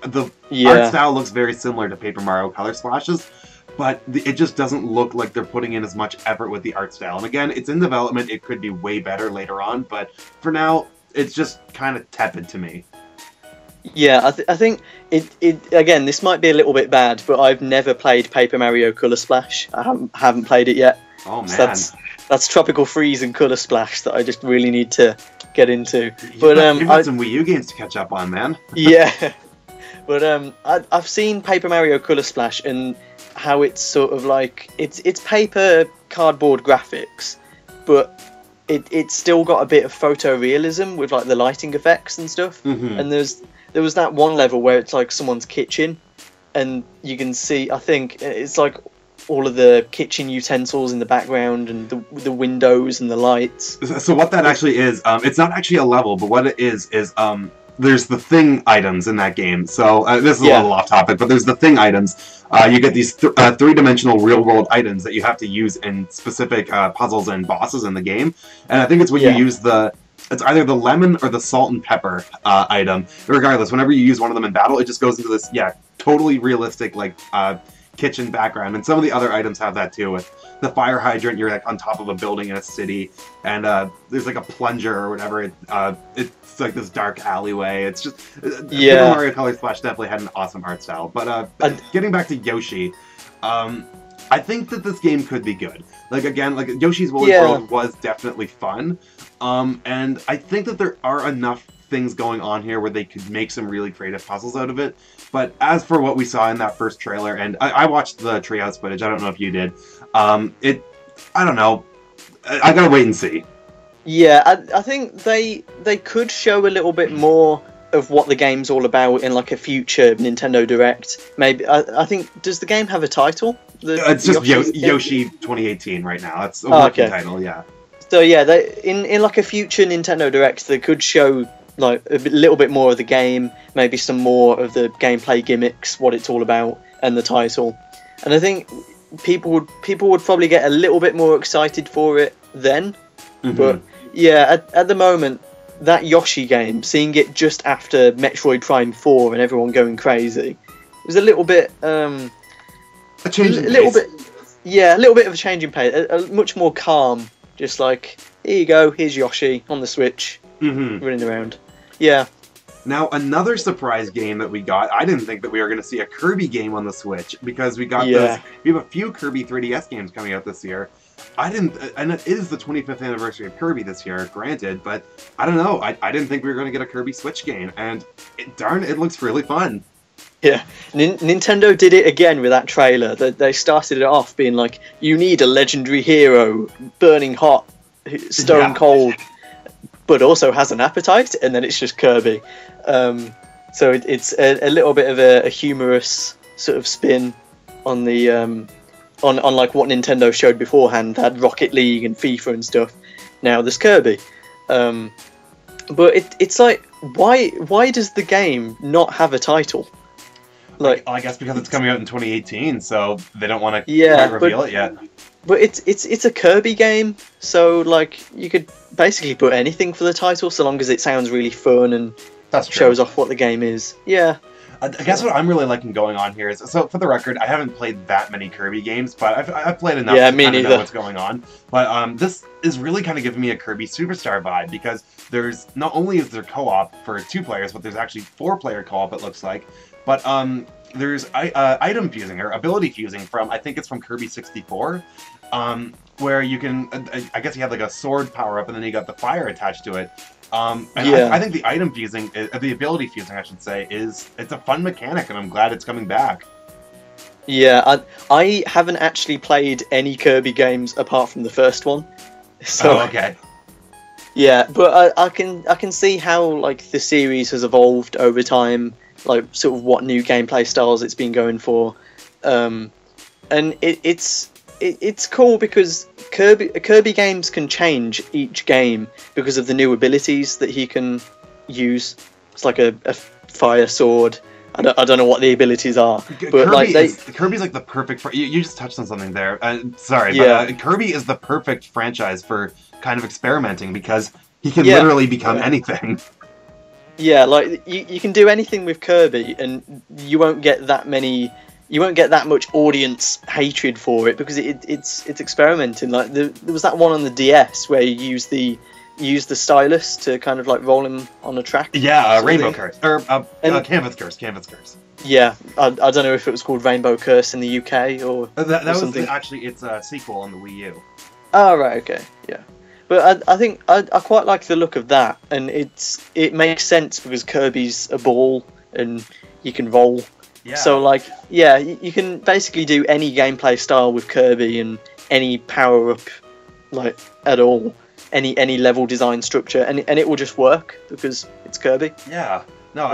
art style looks very similar to Paper Mario Color Splashes, but it just doesn't look like they're putting in as much effort with the art style. And again, it's in development, it could be way better later on, but for now, it's just kind of tepid to me. Yeah, I think it again, this might be a little bit bad, but I've never played Paper Mario Color Splash. I haven't played it yet. Oh, man. So that's Tropical Freeze and Color Splash that I just really need to get into. You've got some Wii U games to catch up on, man. Yeah. But I've seen Paper Mario Color Splash and how it's sort of like it's paper cardboard graphics, but it's still got a bit of photorealism with like the lighting effects and stuff. And there was that one level where it's like someone's kitchen, and you can see, I think it's like all of the kitchen utensils in the background and the windows and the lights. So what that actually is, it's not actually a level, but what it is there's the thing items in that game. So this is a little off topic, but there's the thing items. You get these three-dimensional real-world items that you have to use in specific puzzles and bosses in the game. And I think it's when you use it's either the lemon or the salt and pepper item. Regardless, whenever you use one of them in battle, it just goes into this, totally realistic, like, kitchen background, and some of the other items have that too. With the fire hydrant, you're like on top of a building in a city, and there's like a plunger or whatever. It's like this dark alleyway. It's just Super Mario Color Splash definitely had an awesome art style. But getting back to Yoshi, I think that this game could be good. Like again, like Yoshi's Woolly World was definitely fun, and I think that there are enough things going on here where they could make some really creative puzzles out of it. But as for what we saw in that first trailer, and I watched the treehouse footage, I don't know if you did, I don't know, I gotta wait and see. Yeah, I think they could show a little bit more of what the game's all about in like a future Nintendo Direct. Maybe, I think, does the game have a title? It's just Yoshi 2018 right now, that's a working title, yeah. So yeah, in like a future Nintendo Direct, they could show like a little bit more of the game, maybe some more of the gameplay gimmicks, what it's all about, and the title. And I think people would probably get a little bit more excited for it then. Mm-hmm. But yeah, at the moment, that Yoshi game, seeing it just after Metroid Prime 4 and everyone going crazy, it was a little bit a change in pace. A little bit of a change in pace, a much more calm. Just like, here you go, here's Yoshi on the Switch, running around. Yeah. Now, another surprise game that we got, I didn't think that we were going to see a Kirby game on the Switch, because we got we have a few Kirby 3DS games coming out this year. And it is the 25th anniversary of Kirby this year, granted, but I don't know, I didn't think we were going to get a Kirby Switch game, and it looks really fun. Yeah, Nintendo did it again with that trailer. They started it off being like, you need a legendary hero, burning hot, stone cold, but also has an appetite, and then it's just Kirby. So it's a little bit of a humorous sort of spin on the on like what Nintendo showed beforehand. They had Rocket League and FIFA and stuff. Now there's Kirby. But it's like, why does the game not have a title? Like, I guess because it's coming out in 2018, so they don't want to quite reveal it yet. But it's a Kirby game, so like you could basically put anything for the title, so long as it sounds really fun and shows off what the game is. Yeah. I guess what I'm really liking going on here is, so for the record, I haven't played that many Kirby games, but I've played enough to kind of know what's going on. But this is really kind of giving me a Kirby Superstar vibe, because there's not only is there co-op for 2 players, but there's actually 4-player co-op, it looks like. But there's item fusing, or ability fusing from, I think it's from Kirby 64, where you can, I guess you have like a sword power-up, and then you got the fire attached to it. I think the item fusing, the ability fusing, I should say, it's a fun mechanic, and I'm glad it's coming back. Yeah, I haven't actually played any Kirby games apart from the first one. So, okay. Yeah, but I can see how like the series has evolved over time, like sort of what new gameplay styles it's been going for, and it's cool because Kirby games can change each game because of the new abilities that he can use. It's like a fire sword. I don't know what the abilities are, but Kirby's like the perfect. You just touched on something there. Sorry, but Kirby is the perfect franchise for kind of experimenting, because he can literally become anything. Yeah, like you can do anything with Kirby, and you won't get that much audience hatred for it, because it's experimenting. Like there was that one on the DS where you use the stylus to kind of like roll him on a track. Yeah, Rainbow Curse or Canvas Curse. Yeah, I don't know if it was called Rainbow Curse in the UK or that was something. Actually, it's a sequel on the Wii U. Oh right, okay, yeah. But I think I quite like the look of that, and it makes sense because Kirby's a ball and you can roll. Yeah. So like, yeah, you can basically do any gameplay style with Kirby and any power up, like at all, any level design structure, and it will just work because it's Kirby. Yeah. No,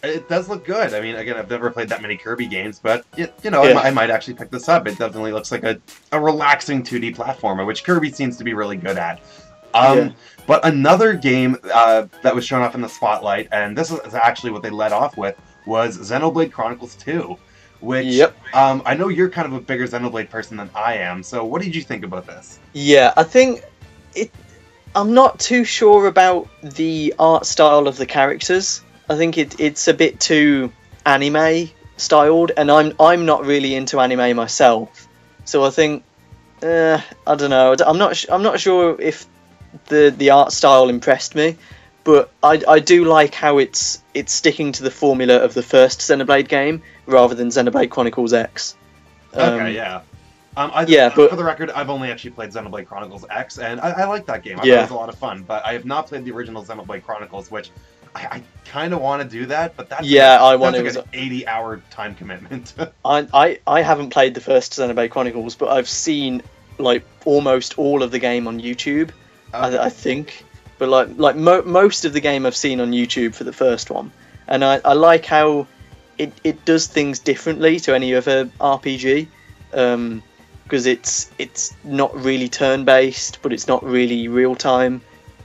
it does look good. I mean, again, I've never played that many Kirby games, but I might actually pick this up. It definitely looks like a relaxing 2D platformer, which Kirby seems to be really good at. But another game that was shown off in the spotlight, and this is actually what they led off with, was Xenoblade Chronicles 2, which I know you're kind of a bigger Xenoblade person than I am. So, what did you think about this? Yeah, I think I'm not too sure about the art style of the characters. I think it's a bit too anime styled, and I'm not really into anime myself, so I think I don't know. I'm not sure if the art style impressed me, but I do like how it's sticking to the formula of the first Xenoblade game rather than Xenoblade Chronicles X. Okay, yeah. For the record, I've only actually played Xenoblade Chronicles X, and I like that game. I thought it was a lot of fun, but I have not played the original Xenoblade Chronicles, which I kind of want to do that, but that's like an 80-hour time commitment. I haven't played the first Xenoblade Chronicles, but I've seen like almost all of the game on YouTube. Okay. I think, but most of the game I've seen on YouTube for the first one, and I like how it does things differently to any other RPG, because it's not really turn-based, but it's not really real-time,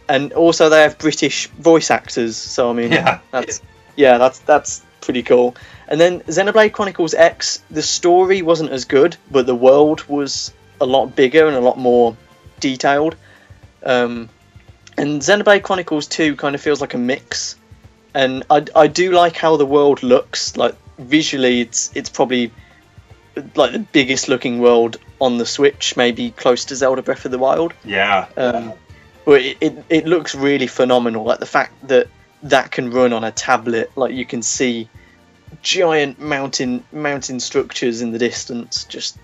and also they have British voice actors, so I mean that's pretty cool. And then Xenoblade Chronicles X, the story wasn't as good, but the world was a lot bigger and a lot more detailed. And Xenoblade Chronicles 2 kind of feels like a mix, and I do like how the world looks. Like visually, it's probably like the biggest looking world on the Switch, maybe close to Zelda Breath of the Wild. Yeah. But it looks really phenomenal. Like the fact that can run on a tablet, like you can see giant mountain structures in the distance. Just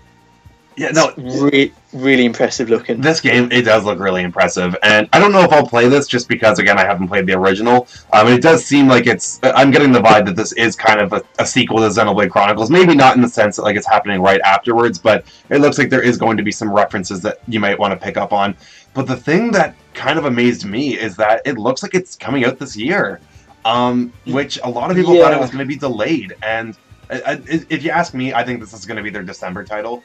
really impressive looking. This game, it does look really impressive, and I don't know if I'll play this just because, again, I haven't played the original. It does seem like I'm getting the vibe that this is kind of a sequel to Xenoblade Chronicles. Maybe not in the sense that like it's happening right afterwards, but it looks like there is going to be some references that you might want to pick up on. But the thing that kind of amazed me is that it looks like it's coming out this year, which a lot of people thought it was going to be delayed. And if you ask me, I think this is going to be their December title.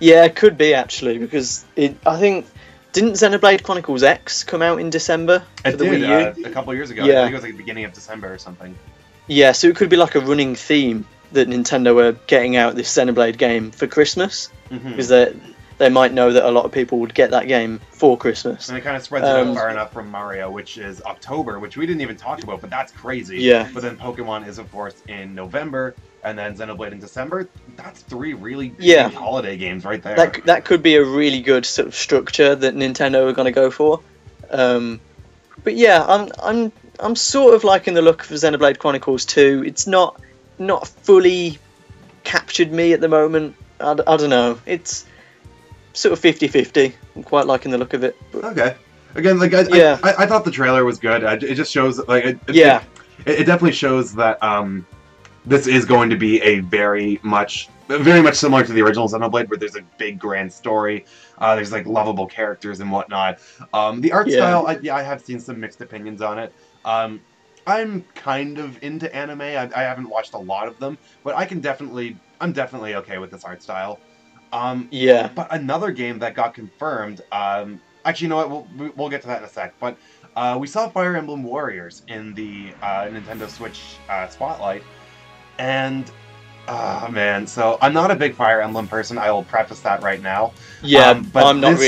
Yeah, it could be actually, because I think didn't Xenoblade Chronicles X come out in December? It did, a couple years ago. Yeah. I think it was like the beginning of December or something. Yeah, so it could be like a running theme that Nintendo were getting out this Xenoblade game for Christmas, because they might know that a lot of people would get that game for Christmas. And it kind of spreads it out far enough from Mario, which is October, which we didn't even talk about, but that's crazy. Yeah. But then Pokemon is, of course, in November, and then Xenoblade in December. That's 3 really big holiday games right there. That could be a really good sort of structure that Nintendo are going to go for. But yeah, I'm sort of liking the look of Xenoblade Chronicles 2. It's not fully captured me at the moment. I don't know. It's sort of 50-50. I'm quite liking the look of it. But... Okay. Again, like I thought the trailer was good. It just shows like it definitely shows that this is going to be a very much similar to the original Xenoblade, where there's a big grand story. There's like lovable characters and whatnot. The art style, I have seen some mixed opinions on it. I'm kind of into anime. I haven't watched a lot of them, but I'm definitely okay with this art style. But another game that got confirmed. Actually, you know what? We'll get to that in a sec. But we saw Fire Emblem Warriors in the Nintendo Switch Spotlight, and man, so I'm not a big Fire Emblem person. I will preface that right now. Yeah, but I'm not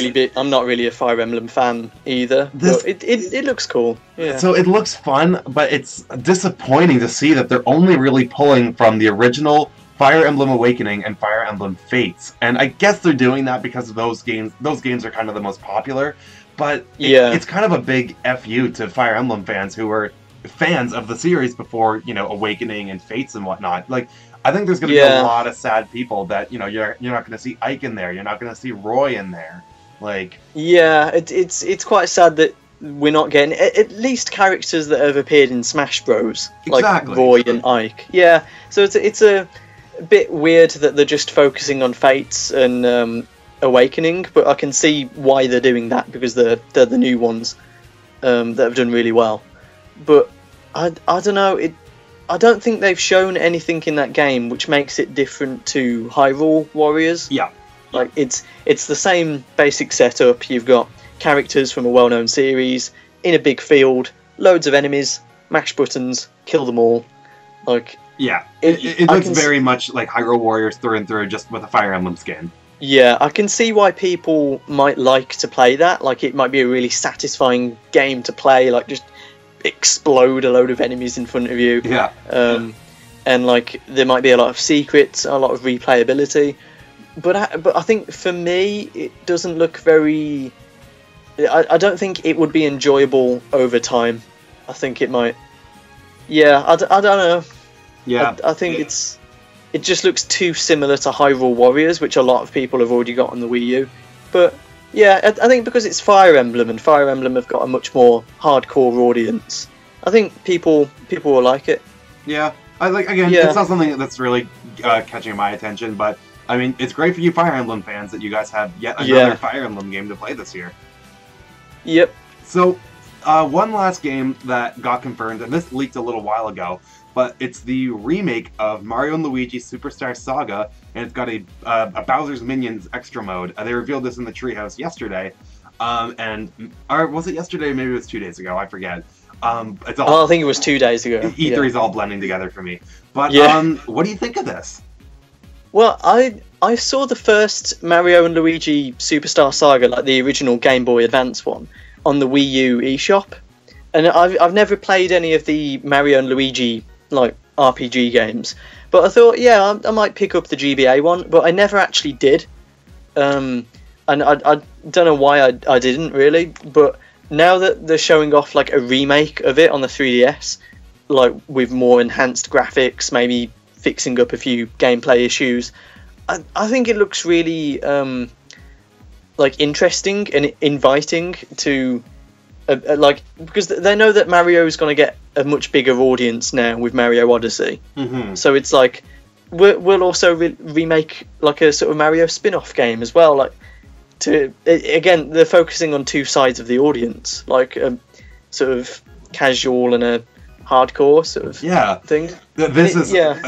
really a Fire Emblem fan either. But it looks cool. Yeah. So it looks fun, but it's disappointing to see that they're only really pulling from the original Fire Emblem Awakening and Fire Emblem Fates. And I guess they're doing that because of those games. Those games are kind of the most popular. But it's kind of a big FU to Fire Emblem fans who were fans of the series before, Awakening and Fates and whatnot. Like, I think there's going to be a lot of sad people that, you're not going to see Ike in there. You're not going to see Roy in there. Like... Yeah, it's quite sad that we're not getting at least characters that have appeared in Smash Bros. Exactly. Like Roy and Ike. Yeah, so it's a bit weird that they're just focusing on Fates and Awakening, but I can see why they're doing that, because they're the new ones that have done really well. But I don't know, I don't think they've shown anything in that game which makes it different to Hyrule Warriors. Yeah. Like it's the same basic setup. You've got characters from a well-known series in a big field, loads of enemies, mash buttons, kill them all. Like yeah, it looks very much like Hyrule Warriors through and through, just with a Fire Emblem skin. Yeah, I can see why people might like to play that. Like, it might be a really satisfying game to play, like, just explode a load of enemies in front of you. Yeah. and like there might be a lot of secrets, a lot of replayability. But I think for me, it doesn't look very. I don't think it would be enjoyable over time. I think it might. Yeah, I don't know. Yeah, I think it just looks too similar to Hyrule Warriors, which a lot of people have already got on the Wii U. But yeah, I think because it's Fire Emblem, and Fire Emblem have got a much more hardcore audience, I think people will like it. Yeah, it's not something that's really catching my attention, but I mean, it's great for you Fire Emblem fans that you guys have yet another Fire Emblem game to play this year. Yep. So, one last game that got confirmed, and this leaked a little while ago, but it's the remake of Mario & Luigi Superstar Saga, and it's got a Bowser's Minions extra mode. They revealed this in the Treehouse yesterday, or was it yesterday? Maybe it was 2 days ago. I forget. It's all, I think it was 2 days ago. E3's all blending together for me. But what do you think of this? Well, I saw the first Mario and Luigi Superstar Saga, like the original Game Boy Advance one, on the Wii U eShop, and I've never played any of the Mario and Luigi like RPG games, but I thought, I might pick up the GBA one, but I never actually did, and I don't know why I didn't really, but now that they're showing off like a remake of it on the 3DS, like with more enhanced graphics, maybe fixing up a few gameplay issues, I think it looks really like interesting and inviting to because they know that Mario's going to get a much bigger audience now with Mario Odyssey. Mm-hmm. So it's like we'll also remake like a sort of Mario spin-off game as well. Like again, they're focusing on two sides of the audience, like a sort of casual and a hardcore sort of thing.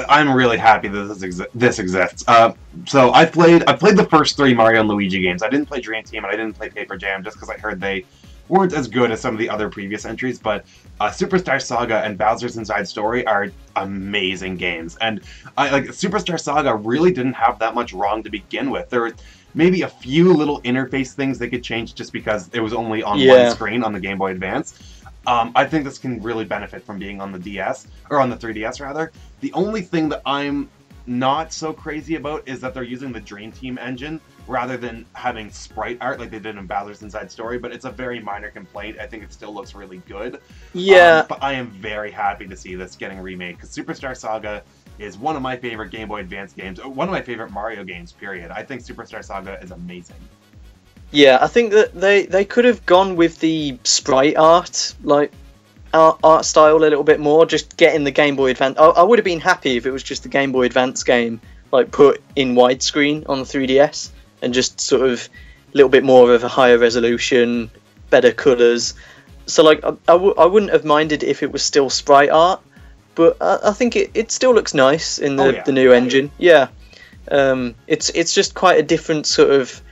I'm really happy that this exists. So I played the first 3 Mario and Luigi games. I didn't play Dream Team and I didn't play Paper Jam just because I heard they weren't as good as some of the other previous entries. But Superstar Saga and Bowser's Inside Story are amazing games, and Superstar Saga really didn't have that much wrong to begin with. There were maybe a few little interface things they could change just because it was only on one screen on the Game Boy Advance. I think this can really benefit from being on the DS, or on the 3DS rather. The only thing that I'm not so crazy about is that they're using the Dream Team engine rather than having sprite art like they did in Bowser's Inside Story, but it's a very minor complaint. I think it still looks really good. Yeah. But I am very happy to see this getting remade, because Superstar Saga is one of my favorite Game Boy Advance games, one of my favorite Mario games, period. I think Superstar Saga is amazing. Yeah, I think that they could have gone with the sprite art, like art style a little bit more, just getting the Game Boy Advance. I would have been happy if it was just the Game Boy Advance game, like put in widescreen on the 3DS, and just sort of a little bit more of a higher resolution, better colours. So like I wouldn't have minded if it was still sprite art, but I think it still looks nice in the new engine. Yeah, it's just quite a different sort of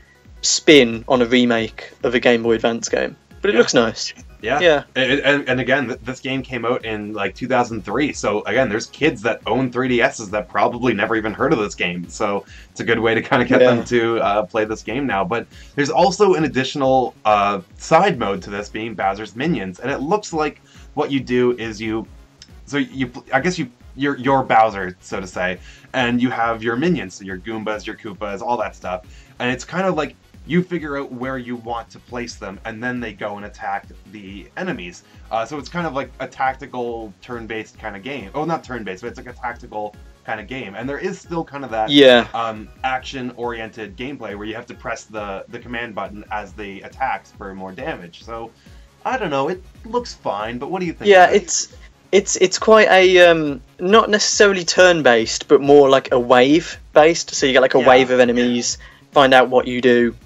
spin on a remake of a Game Boy Advance game, but it looks nice. Yeah. And again, this game came out in like 2003, so again, there's kids that own 3DSs that probably never even heard of this game, so it's a good way to kind of get them to play this game now. But there's also an additional side mode to this, being Bowser's Minions, and it looks like what you do is you're Bowser, so to say, and you have your minions, so your Goombas, your Koopas, all that stuff, and it's kind of like you figure out where you want to place them, and then they go and attack the enemies. So it's kind of like a tactical turn-based kind of game. Oh, not turn-based, but it's like a tactical kind of game. And there is still kind of that action-oriented gameplay where you have to press the command button as they attack for more damage. So, I don't know, it looks fine, but what do you think? Yeah, it's quite a, not necessarily turn-based, but more like a wave-based. So you get like a wave of enemies, find out what you do,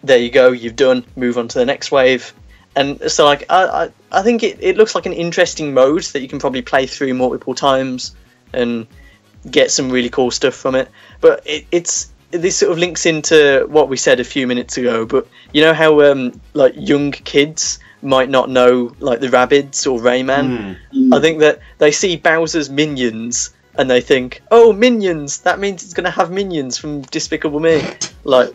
there you go, you've done, move on to the next wave. And so like I think it looks like an interesting mode that you can probably play through multiple times and get some really cool stuff from it. But this sort of links into what we said a few minutes ago, but you know how like young kids might not know like the Rabbids or Rayman? I think that they see Bowser's Minions and they think, oh, Minions, that means it's going to have minions from Despicable Me. Like,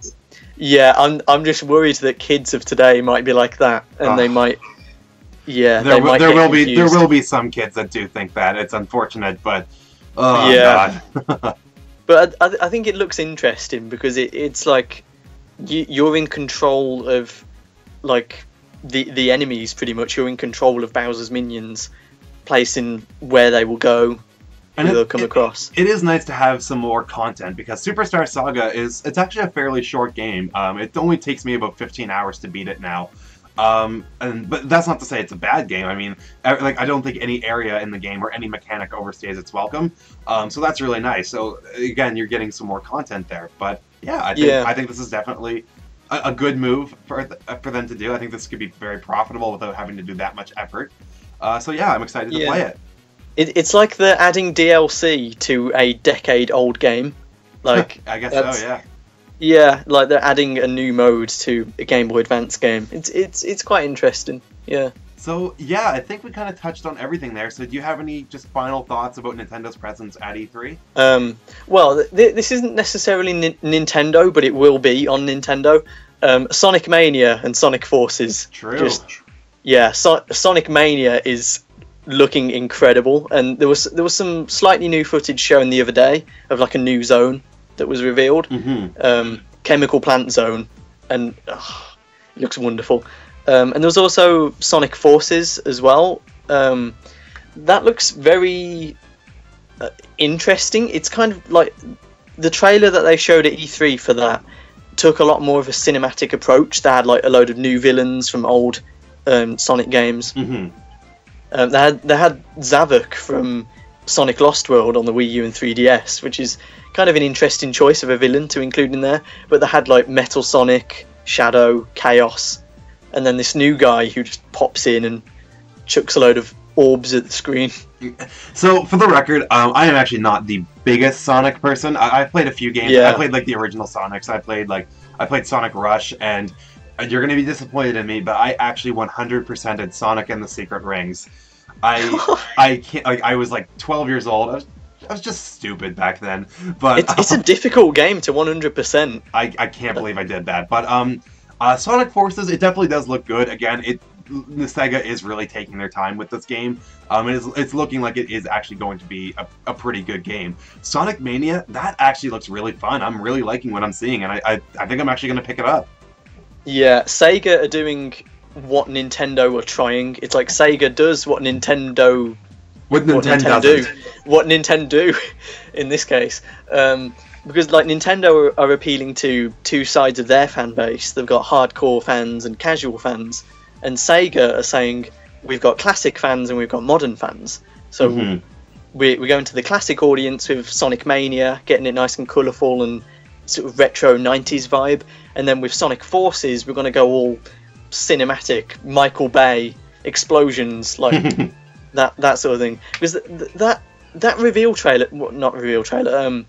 yeah, I'm just worried that kids of today might be like that, and they might. Yeah, there will be some kids that do think that. It's unfortunate, but Oh, yeah. God. But I think it looks interesting because it's like you're in control of like the enemies pretty much. You're in control of Bowser's minions, placing where they will go, and who they'll come across. It is nice to have some more content because Superstar Saga it's actually a fairly short game. It only takes me about 15 hours to beat it now. But that's not to say it's a bad game. I mean, like I don't think any area in the game or any mechanic overstays its welcome. So that's really nice. So again, you're getting some more content there. But yeah, I think this is definitely a good move for them to do. I think this could be very profitable without having to do that much effort. So yeah, I'm excited to play it. It's like they're adding DLC to a decade-old game. Like I guess so, yeah. Yeah, like they're adding a new mode to a Game Boy Advance game. It's quite interesting. Yeah. So yeah, I think we kind of touched on everything there. So do you have any just final thoughts about Nintendo's presence at E3? Well, this isn't necessarily Nintendo, but it will be on Nintendo. Sonic Mania and Sonic Forces. True. Sonic Mania is looking incredible, and there was some slightly new footage shown the other day of like a new zone that was revealed, Chemical Plant Zone, and it looks wonderful. And there was also Sonic Forces as well. That looks very interesting. It's kind of like the trailer that they showed at E3 for that took a lot more of a cinematic approach. They had like a load of new villains from old Sonic games. They had Zavok from Sonic Lost World on the Wii U and 3DS, which is kind of an interesting choice of a villain to include in there. But they had like Metal Sonic, Shadow, Chaos, and then this new guy who just pops in and chucks a load of orbs at the screen. So, for the record, I am actually not the biggest Sonic person. I've played a few games. Yeah. I played like the original Sonics. I played Sonic Rush, and you're going to be disappointed in me, but I actually 100%ed Sonic and the Secret Rings. I can't, like, I was like 12 years old. I was just stupid back then. But it's a difficult game to 100%. I can't believe I did that. But Sonic Forces, it definitely does look good. Again, Sega is really taking their time with this game. It's looking like it is actually going to be a pretty good game. Sonic Mania, that actually looks really fun. I'm really liking what I'm seeing, and I think I'm actually going to pick it up. Yeah, Sega are doing what Nintendo are trying. It's like Sega does what Nintendo do in this case. Because like Nintendo are appealing to two sides of their fan base. They've got hardcore fans and casual fans. And Sega are saying, we've got classic fans and we've got modern fans. So we're going to the classic audience with Sonic Mania, getting it nice and colourful and sort of retro 90s vibe. And then with Sonic Forces, we're going to go all cinematic, Michael Bay, explosions, like that sort of thing. Because that reveal trailer, well, not reveal trailer,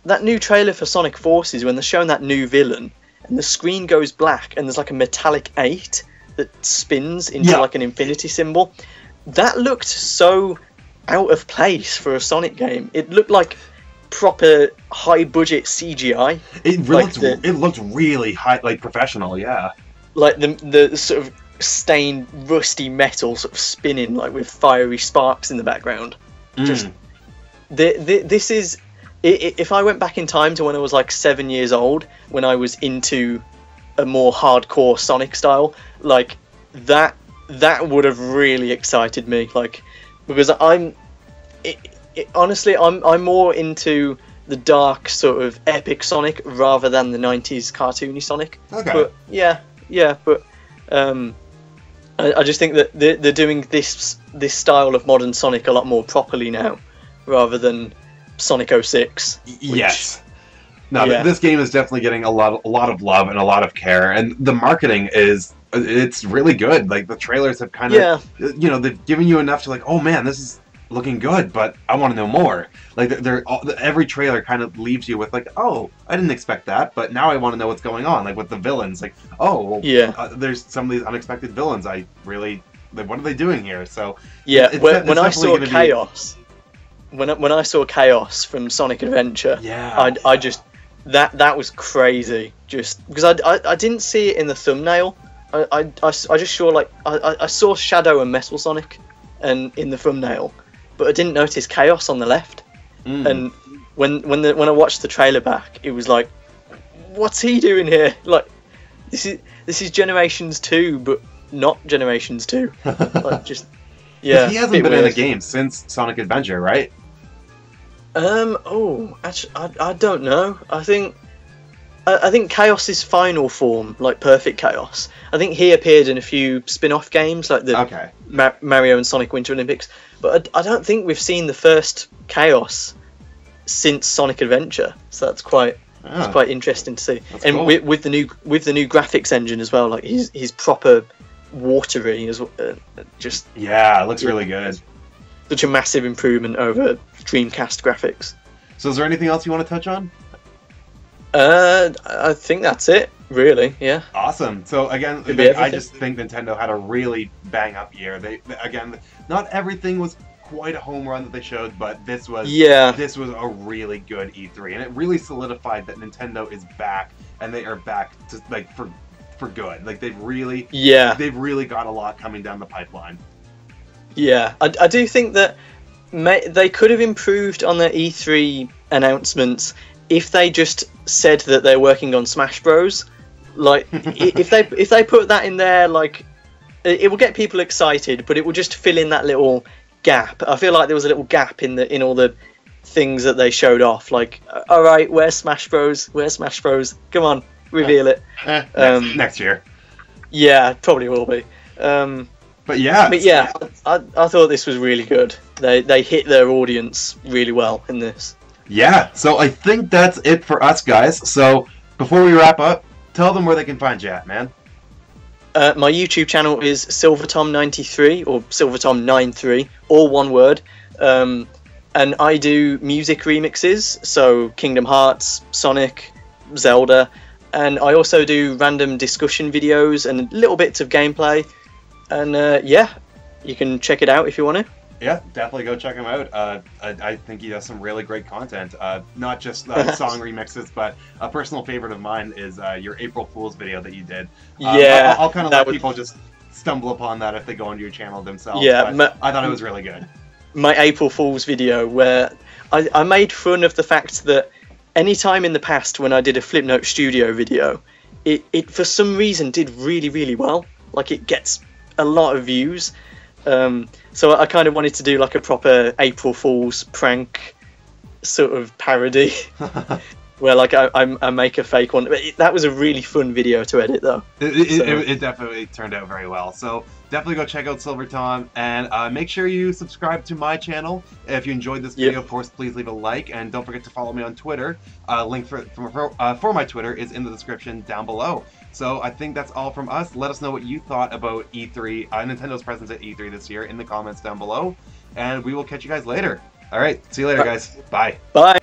that new trailer for Sonic Forces, when they're showing that new villain, and the screen goes black, and there's like a metallic 8 that spins into like an infinity symbol. That looked so out of place for a Sonic game. It looked like proper high budget CGI. It looked really high, like professional. Yeah. Like the sort of stained rusty metal sort of spinning like with fiery sparks in the background. Just this is. If I went back in time to when I was like 7 years old, when I was into a more hardcore Sonic style, like that would have really excited me. Like, because honestly, I'm more into the dark sort of epic Sonic rather than the 90s cartoony Sonic. Okay. But but I just think that they're doing this style of modern Sonic a lot more properly now, rather than Sonic 06. Yes. No, this game is definitely getting a lot of love and a lot of care, and the marketing it's really good. Like the trailers have kind of they've given you enough to like, oh man, this is looking good, but I want to know more. Like every trailer kind of leaves you with like, oh, I didn't expect that, but now I want to know what's going on. Like with the villains, like, oh, well, there's some of these unexpected villains. What are they doing here? So when I saw Chaos. When I saw Chaos from Sonic Adventure, I just that was crazy. Just because I didn't see it in the thumbnail, I just saw I saw Shadow and Metal Sonic, and in the thumbnail, but I didn't notice Chaos on the left. And when I watched the trailer back, it was like, what's he doing here? Like, this is Generations 2, but not Generations 2. Like, just yeah. He hasn't been in a game since Sonic Adventure, right? Oh, actually, I don't know. I think Chaos's final form, like Perfect Chaos, I think he appeared in a few spin-off games, like the Mario and Sonic Winter Olympics. But I don't think we've seen the first Chaos since Sonic Adventure, so that's quite interesting to see. That's and cool. with the new graphics engine as well, like he's proper watery as just it looks really good. Such a massive improvement over Dreamcast graphics. So is there anything else you want to touch on? I think that's it, really. Yeah. Awesome. So again, I just think Nintendo had a really bang up year. They again, not everything was quite a home run that they showed, but this was a really good E3, and it really solidified that Nintendo is back, and they are back to for good. Like they've really got a lot coming down the pipeline. Yeah, I do think that they could have improved on their E3 announcements if they just said that they're working on Smash Bros. Like, if they put that in there, like, it will get people excited, but it will just fill in that little gap. I feel like there was a little gap in all the things that they showed off. Like, all right, where's Smash Bros? Where's Smash Bros? Come on, reveal it. Next year. Yeah, probably will be. But yeah, I thought this was really good. They hit their audience really well in this. Yeah, so I think that's it for us, guys. So before we wrap up, tell them where they can find you at, man. My YouTube channel is SilverTom93 or SilverTom93, all one word. And I do music remixes, so Kingdom Hearts, Sonic, Zelda, and I also do random discussion videos and little bits of gameplay. And you can check it out if you want to. Yeah, definitely go check him out. I think he does some really great content. Not just song remixes, but a personal favorite of mine is your April Fool's video that you did. I'll kind of let people just stumble upon that if they go onto your channel themselves. Yeah, I thought it was really good. My April Fool's video where I made fun of the fact that any time in the past when I did a Flipnote Studio video, it for some reason did really, really well. Like, it gets a lot of views. So I kind of wanted to do like a proper April Fool's prank sort of parody where like I make a fake one. But that was a really fun video to edit though. It definitely turned out very well. So definitely go check out Silver Tom, and make sure you subscribe to my channel. If you enjoyed this video, of course, please leave a like, and don't forget to follow me on Twitter. Link for my Twitter is in the description down below. So I think that's all from us. Let us know what you thought about E3, Nintendo's presence at E3 this year in the comments down below, and we will catch you guys later. All right, see you later, guys. Bye. Bye.